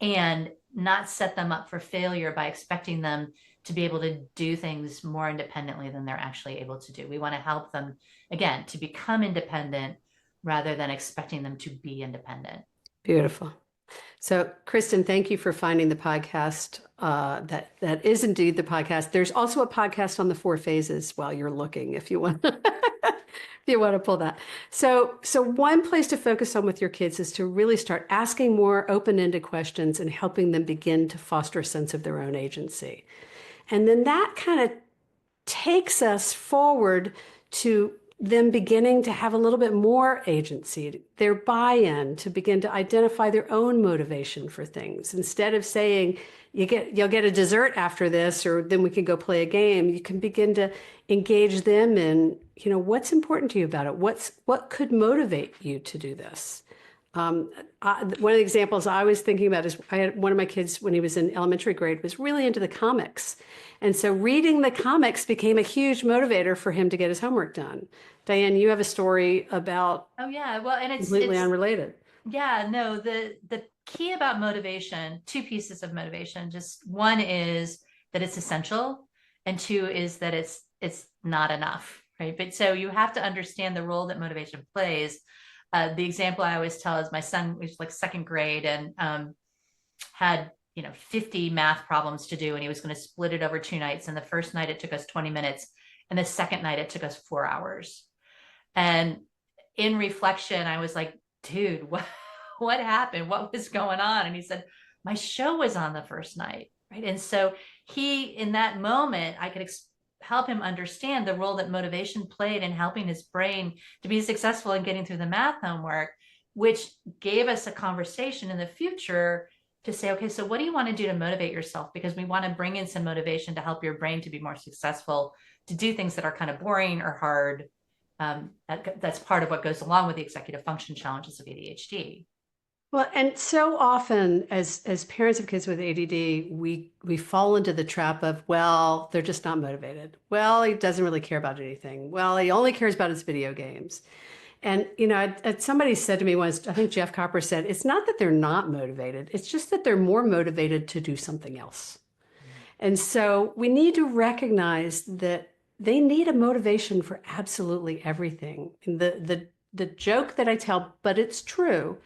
[SPEAKER 2] and not set them up for failure by expecting them to be able to do things more independently than they're actually able to do. We want to help them, again, to become independent rather than expecting them to be independent.
[SPEAKER 3] Beautiful. So, Kristen, thank you for finding the podcast. That is indeed the podcast. There's also a podcast on the 4 phases while you're looking, if you want. you want to pull that. So one place to focus on with your kids is to really start asking more open-ended questions and helping them begin to foster a sense of their own agency. And then that kind of takes us forward to them beginning to have a little bit more agency, their buy-in, to begin to identify their own motivation for things. Instead of saying, you'll get a dessert after this, or then we can go play a game, you can begin to engage them in, what's important to you about it? What could motivate you to do this? One of the examples I was thinking about is I had one of my kids when he was in elementary grade was really into the comics. And so reading the comics became a huge motivator for him to get his homework done. Diane, you have a story about
[SPEAKER 2] Oh yeah, well, and
[SPEAKER 3] completely unrelated.
[SPEAKER 2] yeah, no, the key about motivation, two pieces of motivation. Just one is that it's essential, and two is that it's not enough, right? But so you have to understand the role that motivation plays. The example I always tell is my son was like second grade and had 50 math problems to do, and he was going to split it over 2 nights. And the first night it took us 20 minutes, and the second night it took us 4 hours. And in reflection, I was like, dude, what happened? What was going on? And he said, my show was on the first night, right? And so in that moment, I could help him understand the role that motivation played in helping his brain to be successful in getting through the math homework, which gave us a conversation in the future to say, okay, so what do you want to do to motivate yourself? Because we want to bring in some motivation to help your brain to be more successful, to do things that are kind of boring or hard. That's part of what goes along with the executive function challenges of ADHD.
[SPEAKER 3] Well, and so often as parents of kids with ADD, we fall into the trap of, well, they're just not motivated. Well, he doesn't really care about anything. Well, he only cares about his video games. And, somebody said to me once, I think Jeff Copper said, it's not that they're not motivated. It's just that they're more motivated to do something else. And so we need to recognize that they need a motivation for absolutely everything. And the joke that I tell, but it's true,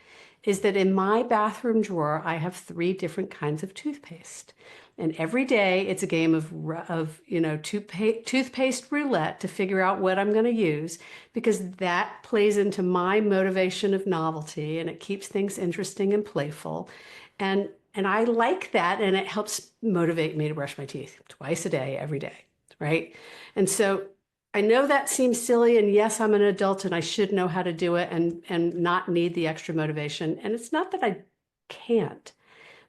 [SPEAKER 3] is that in my bathroom drawer, I have 3 different kinds of toothpaste. And every day it's a game of toothpaste roulette to figure out what I'm going to use, because that plays into my motivation of novelty and it keeps things interesting and playful. And I like that, and it helps motivate me to brush my teeth twice a day, every day, right? And so I know that seems silly, and yes, I'm an adult and I should know how to do it and not need the extra motivation. And it's not that I can't,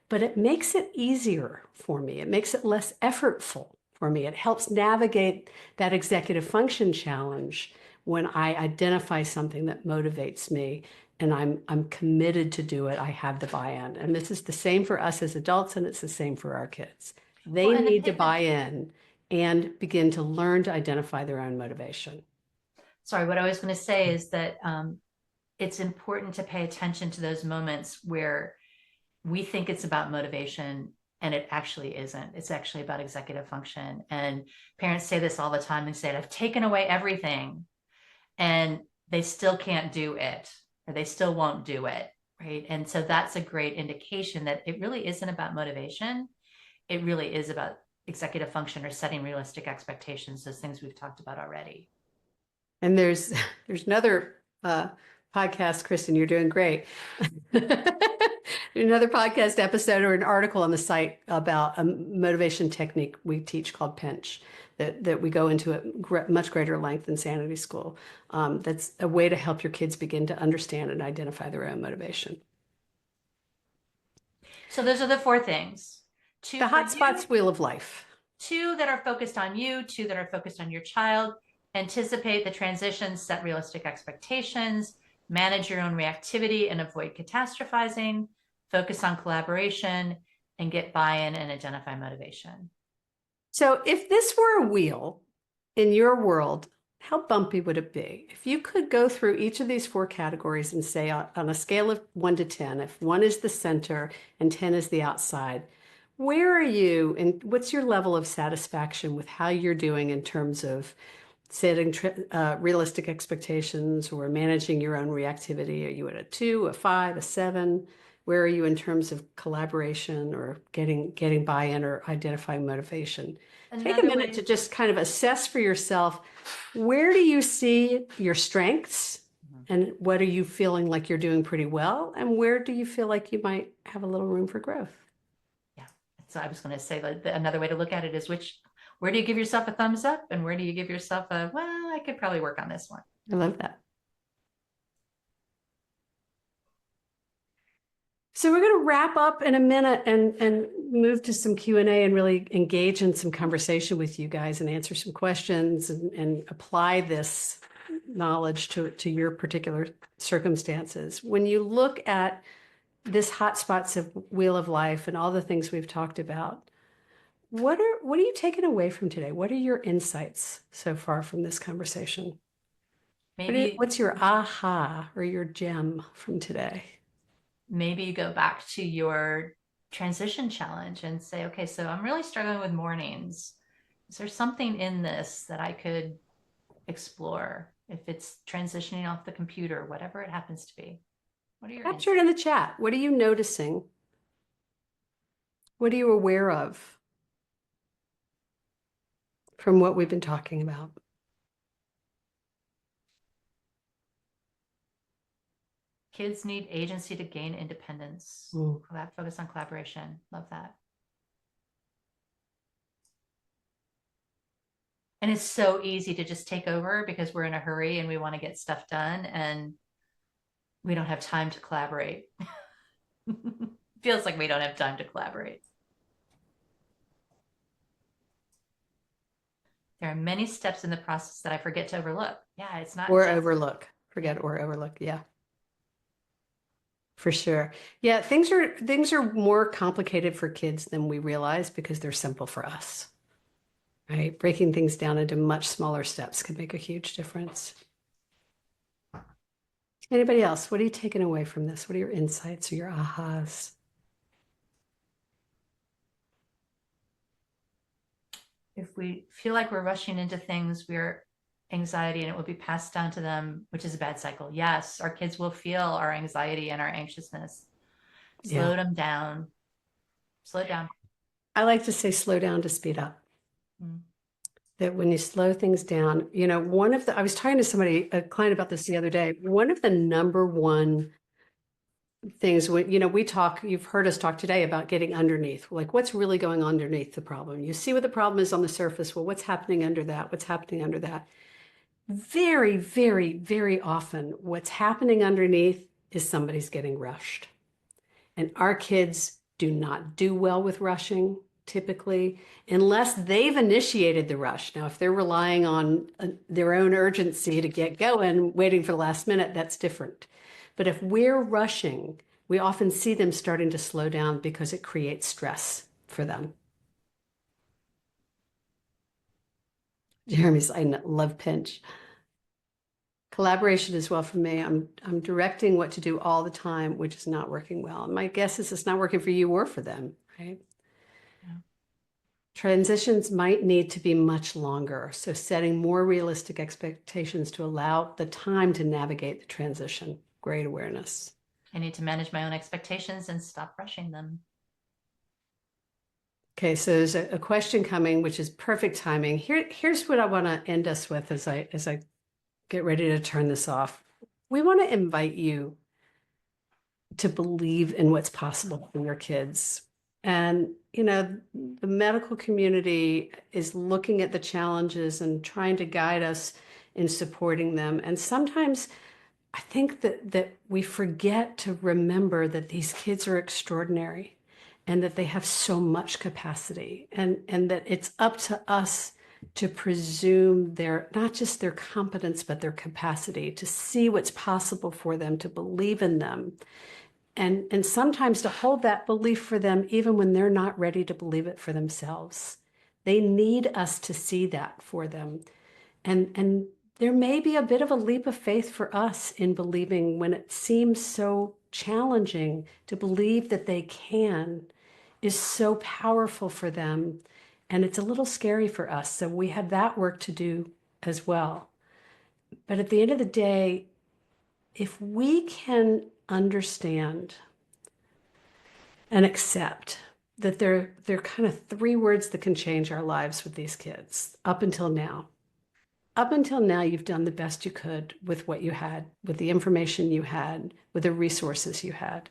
[SPEAKER 3] but it makes it easier for me. It makes it less effortful for me. It helps navigate that executive function challenge when I identify something that motivates me and I'm committed to do it. I have the buy-in. And this is the same for us as adults, and it's the same for our kids. They need to buy in and begin to learn to identify their own motivation.
[SPEAKER 2] Sorry, what I was going to say is that it's important to pay attention to those moments where we think it's about motivation and it actually isn't. It's actually about executive function. And parents say this all the time. They say, I've taken away everything and they still can't do it, or they still won't do it, right? And so that's a great indication that it really isn't about motivation. It really is about executive function or setting realistic expectations, those things we've talked about already.
[SPEAKER 3] And there's another podcast, Kristen, you're doing great. Another podcast episode or an article on the site about a motivation technique we teach called Pinch that we go into at much greater length in Sanity School. That's a way to help your kids begin to understand and identify their own motivation.
[SPEAKER 2] So those are the 4 things.
[SPEAKER 3] The Hotspots wheel of life.
[SPEAKER 2] 2 that are focused on you, 2 that are focused on your child. Anticipate the transitions, set realistic expectations, manage your own reactivity and avoid catastrophizing, focus on collaboration, and get buy-in and identify motivation.
[SPEAKER 3] So if this were a wheel in your world, how bumpy would it be? If you could go through each of these 4 categories and say on a scale of 1 to 10, if 1 is the center and 10 is the outside, where are you and what's your level of satisfaction with how you're doing in terms of setting realistic expectations or managing your own reactivity? Are you at a 2, a 5, a 7? Where are you in terms of collaboration or getting buy-in or identifying motivation? Take a minute to just kind of assess for yourself, where do you see your strengths and what are you feeling like you're doing pretty well? And where do you feel like you might have a little room for growth?
[SPEAKER 2] Yeah. So I was going to say that another way to look at it is where do you give yourself a thumbs up and where do you give yourself a, well, I could probably work on this one.
[SPEAKER 3] I love that. So we're going to wrap up in a minute and move to some Q&A and really engage in some conversation with you guys and answer some questions and apply this knowledge to your particular circumstances. When you look at this hotspots of wheel of life and all the things we've talked about, what are you taking away from today? What are your insights so far from this conversation? What's your aha or your gem from today?
[SPEAKER 2] Maybe you go back to your transition challenge and say, okay, so I'm really struggling with mornings. Is there something in this that I could explore? If it's transitioning off the computer, whatever it happens to be. What are your
[SPEAKER 3] Capture it in the chat. What are you noticing? What are you aware of from what we've been talking about?
[SPEAKER 2] Kids need agency to gain independence. Focus on collaboration. Love that. And it's so easy to just take over because we're in a hurry and we want to get stuff done and we don't have time to collaborate. Feels like we don't have time to collaborate. There are many steps in the process that I forget to overlook. Yeah, it's not
[SPEAKER 3] or overlook. Forget or overlook. Yeah. For sure. Yeah, things are more complicated for kids than we realize because they're simple for us. Right? Breaking things down into much smaller steps can make a huge difference. Anybody else? What are you taking away from this? What are your insights or your ahas?
[SPEAKER 2] If we feel like we're rushing into things, we're anxiety and it will be passed down to them, which is a bad cycle. Yes, our kids will feel our anxiety and our anxiousness. Slow them down. Slow down.
[SPEAKER 3] I like to say slow down to speed up. That when you slow things down, I was talking to a client about this the other day. One of the number one things we talk, you've heard us talk today about getting underneath, like what's really going on underneath the problem. You see what the problem is on the surface. Well, what's happening under that? What's happening under that? Very, very, very often what's happening underneath is somebody's getting rushed. And our kids do not do well with rushing typically, unless they've initiated the rush. Now, if they're relying on their own urgency to get going, waiting for the last minute, that's different. But if we're rushing, we often see them starting to slow down because it creates stress for them. Jeremy's, I love pinch. Collaboration as well for me. I'm directing what to do all the time, which is not working well. And my guess is it's not working for you or for them, right? Yeah. Transitions might need to be much longer. So setting more realistic expectations to allow the time to navigate the transition. Great awareness.
[SPEAKER 2] I need to manage my own expectations and stop rushing them.
[SPEAKER 3] Okay, so there's a question coming, which is perfect timing. Here's what I want to end us with as I get ready to turn this off. We want to invite you to believe in what's possible for your kids. And, the medical community is looking at the challenges and trying to guide us in supporting them. And sometimes I think that we forget to remember that these kids are extraordinary and that they have so much capacity and that it's up to us to presume not just their competence, but their capacity to see what's possible for them, to believe in them. And sometimes to hold that belief for them, even when they're not ready to believe it for themselves. They need us to see that for them. And there may be a bit of a leap of faith for us in believing when it seems so challenging to believe that they can is so powerful for them. And it's a little scary for us. So we have that work to do as well. But at the end of the day, if we can understand and accept that there are kind of three words that can change our lives with these kids up until now. Up until now, you've done the best you could with what you had, with the information you had, with the resources you had.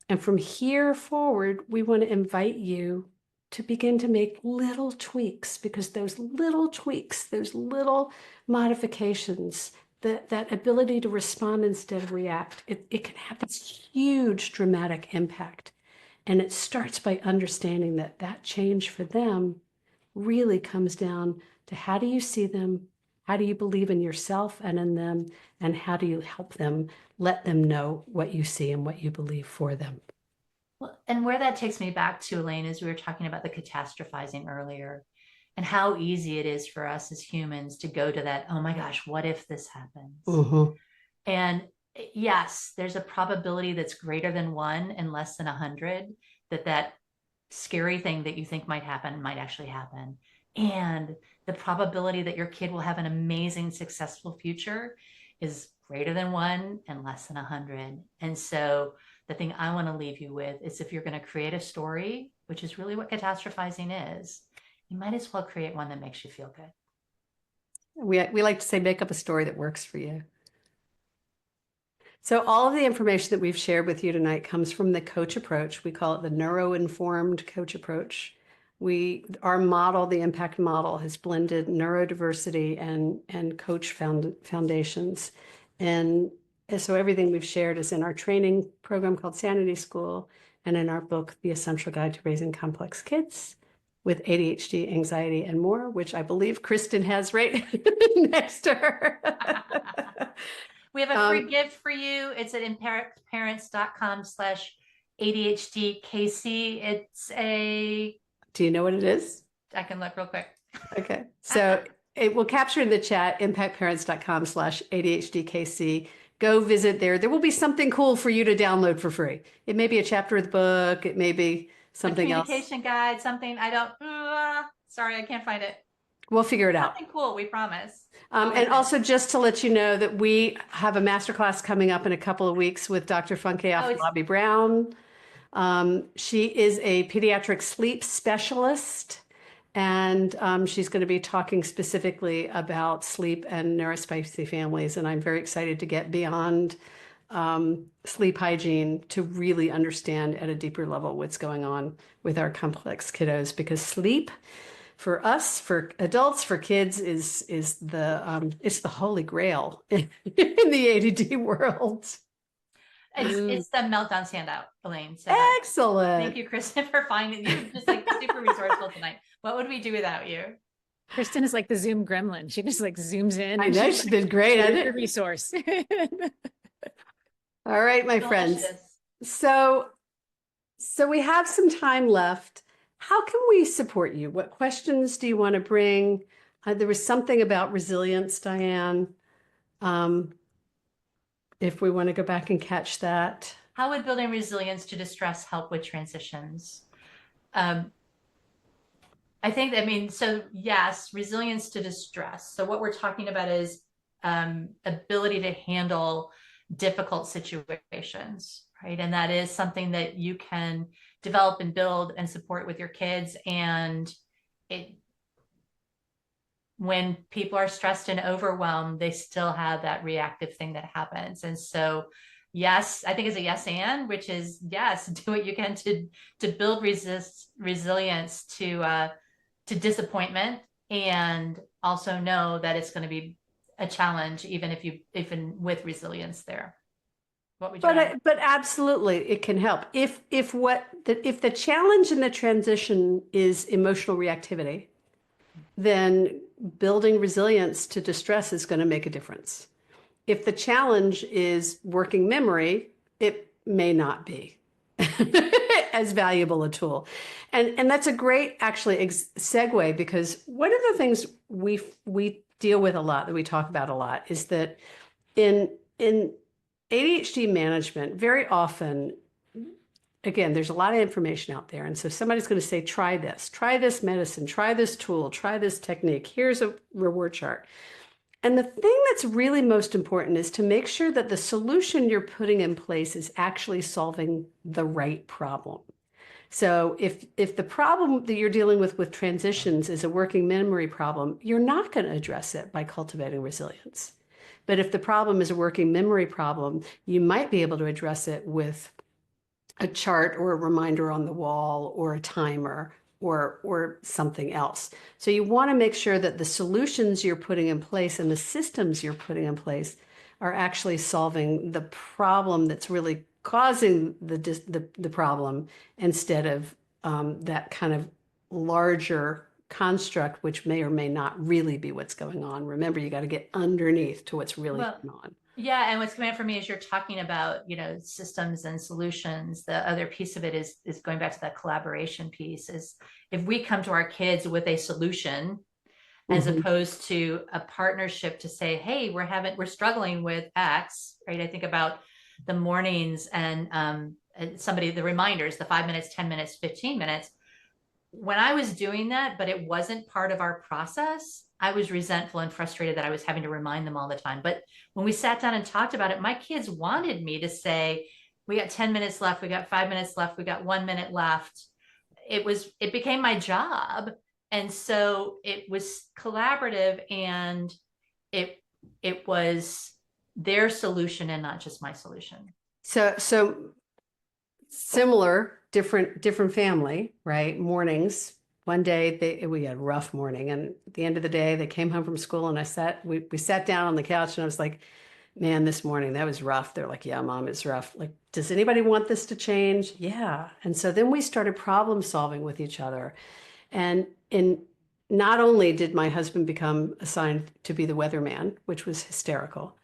[SPEAKER 3] And from here forward, we want to invite you to begin to make little tweaks, because those little tweaks, those little modifications, that ability to respond instead of react, it can have this huge dramatic impact. And it starts by understanding that that change for them really comes down to, how do you see them? How do you believe in yourself and in them? And how do you help them, let them know what you see and what you believe for them?
[SPEAKER 2] Well, and where that takes me back to, Elaine, is we were talking about the catastrophizing earlier and how easy it is for us as humans to go to that, oh my gosh, what if this happens?
[SPEAKER 3] Mm-hmm.
[SPEAKER 2] And yes, there's a probability that's greater than 1 and less than 100 that that scary thing that you think might happen might actually happen. And the probability that your kid will have an amazing, successful future is greater than 1 and less than 100. And so the thing I want to leave you with is, if you're going to create a story, which is really what catastrophizing is, you might as well create one that makes you feel good.
[SPEAKER 3] We like to say, make up a story that works for you. So all of the information that we've shared with you tonight comes from the coach approach. We call it the neuro-informed coach approach. Our model, the impact model, has blended neurodiversity and coach foundations. And so everything we've shared is in our training program called Sanity School, and in our book, The Essential Guide to Raising Complex Kids with ADHD, Anxiety, and More, which I believe Kristen has right next to her.
[SPEAKER 2] We have a free gift for you. It's at impactparents.com/ADHDKC. It's a...
[SPEAKER 3] Do you know what it is?
[SPEAKER 2] I can look real quick.
[SPEAKER 3] Okay. So it will capture in the chat, impactparents.com/ADHDKC. Go visit there. There will be something cool for you to download for free. It may be a chapter of the book. It may be something else.
[SPEAKER 2] Communication guide, something. I don't, sorry, I can't find it.
[SPEAKER 3] We'll figure it out.
[SPEAKER 2] Something cool, we promise.
[SPEAKER 3] And also, just to let you know that we have a masterclass coming up in a couple of weeks with Dr. Funke Afolabi Brown. She is a pediatric sleep specialist, and she's going to be talking specifically about sleep and neurospicy families. And I'm very excited to get beyond sleep hygiene to really understand at a deeper level what's going on with our complex kiddos, because sleep, for us, for adults, for kids, is the it's the holy grail in the ADD world.
[SPEAKER 2] It's the meltdown standout, Elaine. So
[SPEAKER 3] excellent.
[SPEAKER 2] Thank you, Kristen, for finding you. Just like super resourceful tonight. What would we do without you?
[SPEAKER 1] Kristen is like the Zoom gremlin. She just like zooms in.
[SPEAKER 3] I know, she did great. I
[SPEAKER 1] did. Resource.
[SPEAKER 3] All right, my friends. So we have some time left. How can we support you? What questions do you want to bring? There was something about resilience, Diane. If we want to go back and catch that.
[SPEAKER 2] How would building resilience to distress help with transitions? I think, so yes, resilience to distress. So what we're talking about is ability to handle difficult situations, right? And that is something that you can develop and build and support with your kids. And when people are stressed and overwhelmed, they still have that reactive thing that happens. And so, yes, I think it's a yes and, which is yes, do what you can to build resilience to disappointment, and also know that it's going to be a challenge, even with resilience there. What would you
[SPEAKER 3] but absolutely, it can help. If the challenge in the transition is emotional reactivity, then building resilience to distress is going to make a difference. If the challenge is working memory, it may not be as valuable a tool. And that's a great, actually, segue, because one of the things we deal with a lot, that we talk about a lot, is that in ADHD management, very often, again, there's a lot of information out there. And so somebody's going to say, try this medicine, try this tool, try this technique. Here's a reward chart. And the thing that's really most important is to make sure that the solution you're putting in place is actually solving the right problem. So if the problem that you're dealing with transitions is a working memory problem, you're not going to address it by cultivating resilience. But if the problem is a working memory problem, you might be able to address it with a chart or a reminder on the wall or a timer or something else. So you want to make sure that the solutions you're putting in place and the systems you're putting in place are actually solving the problem that's really causing the problem instead of that kind of larger construct, which may or may not really be what's going on. Remember, you got to get underneath to what's really going on.
[SPEAKER 2] Yeah, and what's coming up for me is you're talking about, systems and solutions. The other piece of it is going back to that collaboration piece, is if we come to our kids with a solution as opposed to a partnership to say, hey, we're struggling with X, right? I think about the mornings and the reminders, the 5 minutes, 10 minutes, 15 minutes. When I was doing that, but it wasn't part of our process, I was resentful and frustrated that I was having to remind them all the time. But when we sat down and talked about it, my kids wanted me to say, we got 10 minutes left, we got 5 minutes left, we got 1 minute left. It became my job. And so it was collaborative, and it was their solution and not just my solution.
[SPEAKER 3] So similar, different family, right? Mornings. One day we had a rough morning, and at the end of the day, they came home from school, and we sat down on the couch, and I was like, man, this morning that was rough. They're like, yeah, Mom, it's rough. Like, does anybody want this to change? Yeah. And so then we started problem solving with each other. And not only did my husband become assigned to be the weatherman, which was hysterical,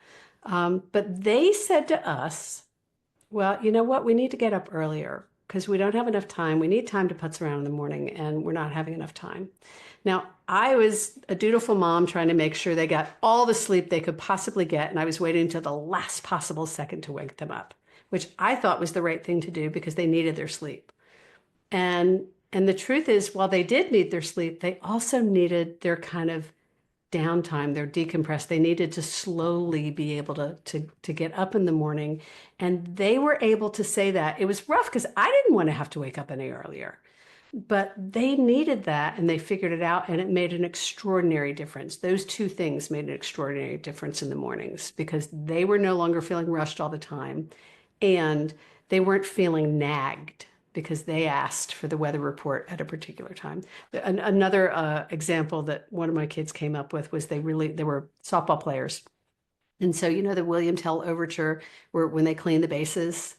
[SPEAKER 3] but they said to us, well, you know what? We need to get up earlier because we don't have enough time. We need time to putz around in the morning, and we're not having enough time. Now, I was a dutiful mom trying to make sure they got all the sleep they could possibly get, and I was waiting until the last possible second to wake them up, which I thought was the right thing to do because they needed their sleep. And the truth is, while they did need their sleep, they also needed their kind of downtime, their decompress. They needed to slowly be able to get up in the morning. And they were able to say that. It was rough because I didn't want to have to wake up any earlier. But they needed that, and they figured it out, and it made an extraordinary difference. Those two things made an extraordinary difference in the mornings because they were no longer feeling rushed all the time, and they weren't feeling nagged because they asked for the weather report at a particular time. Another example that one of my kids came up with was they were softball players. And so, the William Tell Overture, where when they clean the bases,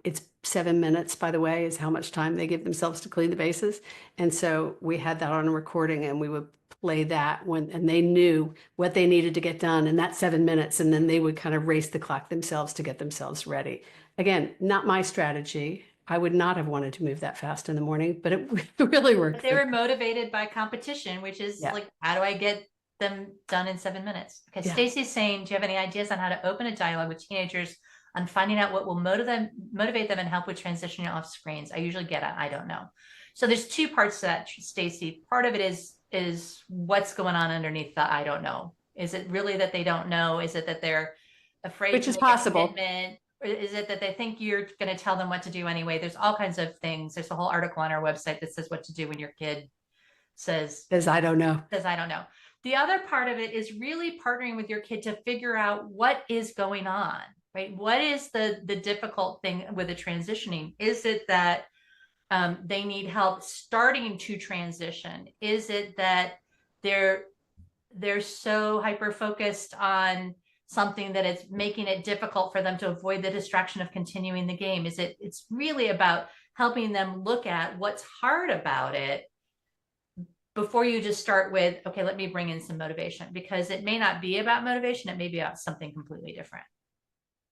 [SPEAKER 3] it's 7 minutes, by the way, is how much time they give themselves to clean the bases. And so we had that on a recording, and we would play that and they knew what they needed to get done in that 7 minutes. And then they would kind of race the clock themselves to get themselves ready. Again, not my strategy. I would not have wanted to move that fast in the morning, but it really worked.
[SPEAKER 2] But they were motivated by competition, which is like, how do I get them done in 7 minutes? Okay, Stacy's saying, do you have any ideas on how to open a dialogue with teenagers on finding out what will motivate them and help with transitioning off screens? I usually get I don't know. So there's two parts to that, Stacy. Part of it is what's going on underneath the I don't know. Is it really that they don't know? Is it that they're afraid?
[SPEAKER 3] Which is possible.
[SPEAKER 2] Or is it that they think you're going to tell them what to do anyway? There's all kinds of things. There's a whole article on our website that says what to do when your kid says
[SPEAKER 3] I don't know.
[SPEAKER 2] The other part of it is really partnering with your kid to figure out what is going on, right? What is the difficult thing with the transitioning? Is it that they need help starting to transition? Is it that they're so hyper focused on something that it's making it difficult for them to avoid the distraction of continuing the game? It's really about helping them look at what's hard about it before you just start with, okay, let me bring in some motivation, because it may not be about motivation. It may be about something completely different.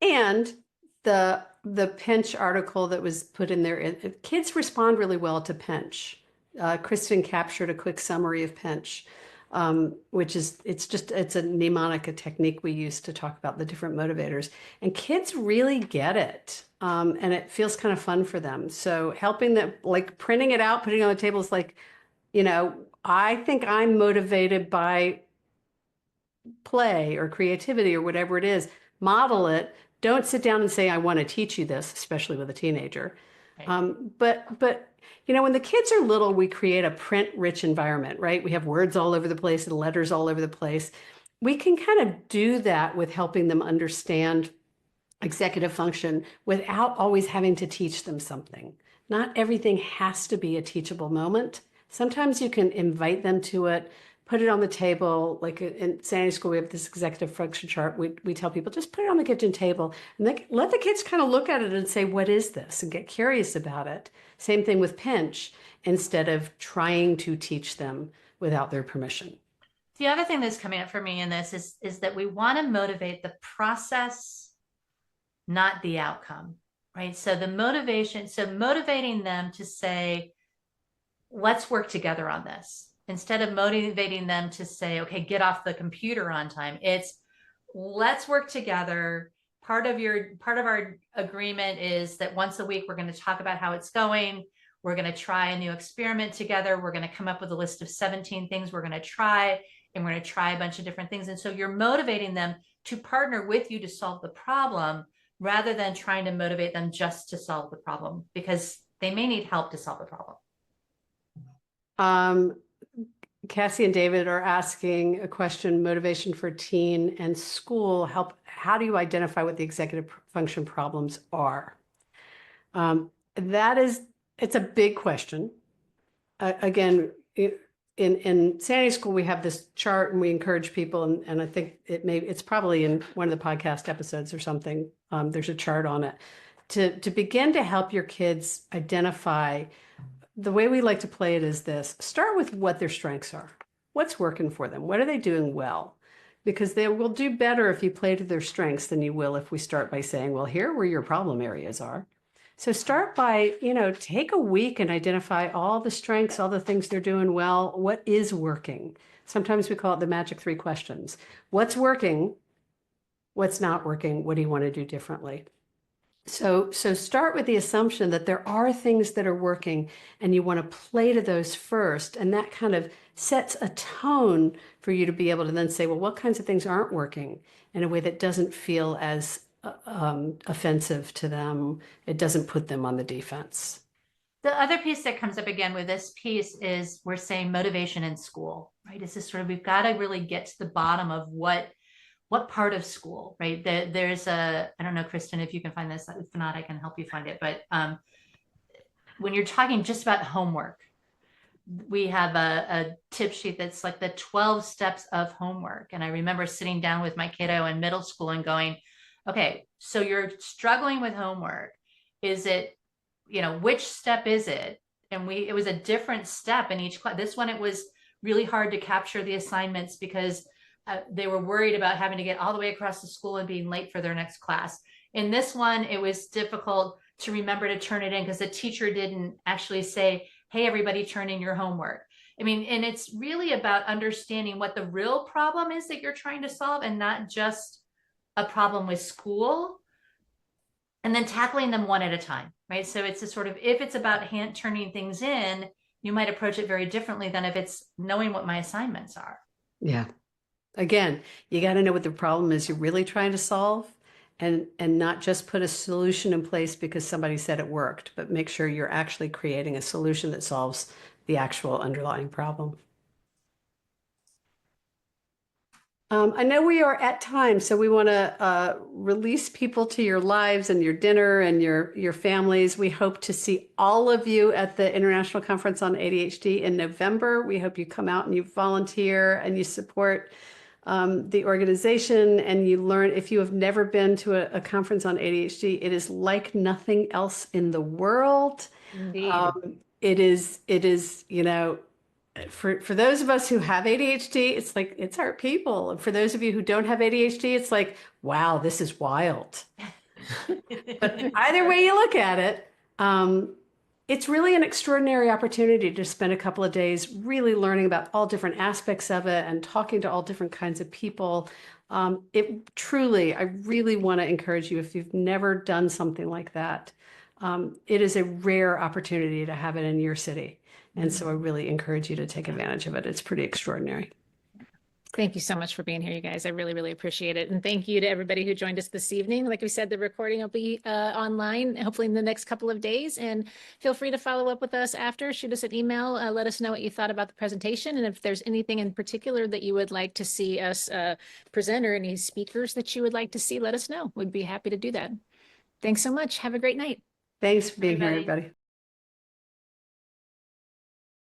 [SPEAKER 3] And the pinch article that was put in there, kids respond really well to pinch. Kristen captured a quick summary of pinch. Which is, it's a mnemonic, a technique we use to talk about the different motivators. And kids really get it. And it feels kind of fun for them. So helping them, like printing it out, putting it on the table is like, I think I'm motivated by play or creativity or whatever it is, model it. Don't sit down and say, I want to teach you this, especially with a teenager.
[SPEAKER 2] Right.
[SPEAKER 3] But you know, when the kids are little, we create a print-rich environment, right? We have words all over the place and letters all over the place. We can kind of do that with helping them understand executive function without always having to teach them something. Not everything has to be a teachable moment. Sometimes you can invite them to it, put it on the table. Like in Sandy School, we have this executive function chart. We tell people just put it on the kitchen table and let the kids kind of look at it and say, what is this? And get curious about it. Same thing with pinch, instead of trying to teach them without their permission.
[SPEAKER 2] The other thing that's coming up for me in this is that we want to motivate the process, not the outcome, right? So the motivation, so motivating them to say, let's work together on this, instead of motivating them to say, okay, get off the computer on time. It's let's work together. Part of our agreement is that once a week, we're going to talk about how it's going. We're going to try a new experiment together. We're going to come up with a list of 17 things we're going to try, and we're going to try a bunch of different things. And so you're motivating them to partner with you to solve the problem, rather than trying to motivate them just to solve the problem, because they may need help to solve the problem.
[SPEAKER 3] Cassie and David are asking a question: motivation for teen and school help. How do you identify what the executive function problems are? It's a big question. Again, in Sandy School, we have this chart and we encourage people, and I think it's probably in one of the podcast episodes or something. There's a chart on it to begin to help your kids identify. The way we like to play it is this: start with what their strengths are. What's working for them? What are they doing well? Because they will do better if you play to their strengths than you will if we start by saying, well, here are where your problem areas are. So start by, take a week and identify all the strengths, all the things they're doing well. What is working? Sometimes we call it the magic 3 questions. What's working? What's not working? What do you want to do differently? So start with the assumption that there are things that are working and you want to play to those first. And that kind of sets a tone for you to be able to then say, well, what kinds of things aren't working in a way that doesn't feel as offensive to them. It doesn't put them on the defense.
[SPEAKER 2] The other piece that comes up again with this piece is we're saying motivation in school, right? It's this sort of, we've got to really get to the bottom of what part of school, right? There's I don't know, Kristen, if you can find this, if not, I can help you find it. But when you're talking just about homework, we have a tip sheet that's like the 12 steps of homework. And I remember sitting down with my kiddo in middle school and going, okay, so you're struggling with homework. Is it, which step is it? And it was a different step in each class. This one, it was really hard to capture the assignments because they were worried about having to get all the way across the school and being late for their next class. In this one, it was difficult to remember to turn it in because the teacher didn't actually say, hey, everybody, turn in your homework. I mean, and it's really about understanding what the real problem is that you're trying to solve, and not just a problem with school, and then tackling them one at a time, right? So it's a sort of, if it's about hand turning things in, you might approach it very differently than if it's knowing what my assignments are.
[SPEAKER 3] Yeah. Again, you got to know what the problem is you're really trying to solve, and not just put a solution in place because somebody said it worked, but make sure you're actually creating a solution that solves the actual underlying problem. I know we are at time, so we want to release people to your lives and your dinner and your families. We hope to see all of you at the International Conference on ADHD in November. We hope you come out and you volunteer and you support the organization, and you learn. If you have never been to a conference on ADHD, it is like nothing else in the world.
[SPEAKER 2] Indeed.
[SPEAKER 3] It is, for those of us who have ADHD, it's like, it's our people. And for those of you who don't have ADHD, it's like, wow, this is wild. But either way you look at it, it's really an extraordinary opportunity to spend a couple of days really learning about all different aspects of it and talking to all different kinds of people. I really want to encourage you, if you've never done something like that, it is a rare opportunity to have it in your city. And so I really encourage you to take advantage of it. It's pretty extraordinary.
[SPEAKER 1] Thank you so much for being here, you guys. I really, really appreciate it. And thank you to everybody who joined us this evening. Like we said, the recording will be online, hopefully in the next couple of days. And feel free to follow up with us after. Shoot us an email. Let us know what you thought about the presentation. And if there's anything in particular that you would like to see us present or any speakers that you would like to see, let us know. We'd be happy to do that. Thanks so much. Have a great night.
[SPEAKER 3] Thanks for being here,
[SPEAKER 2] Everybody.
[SPEAKER 3] everybody.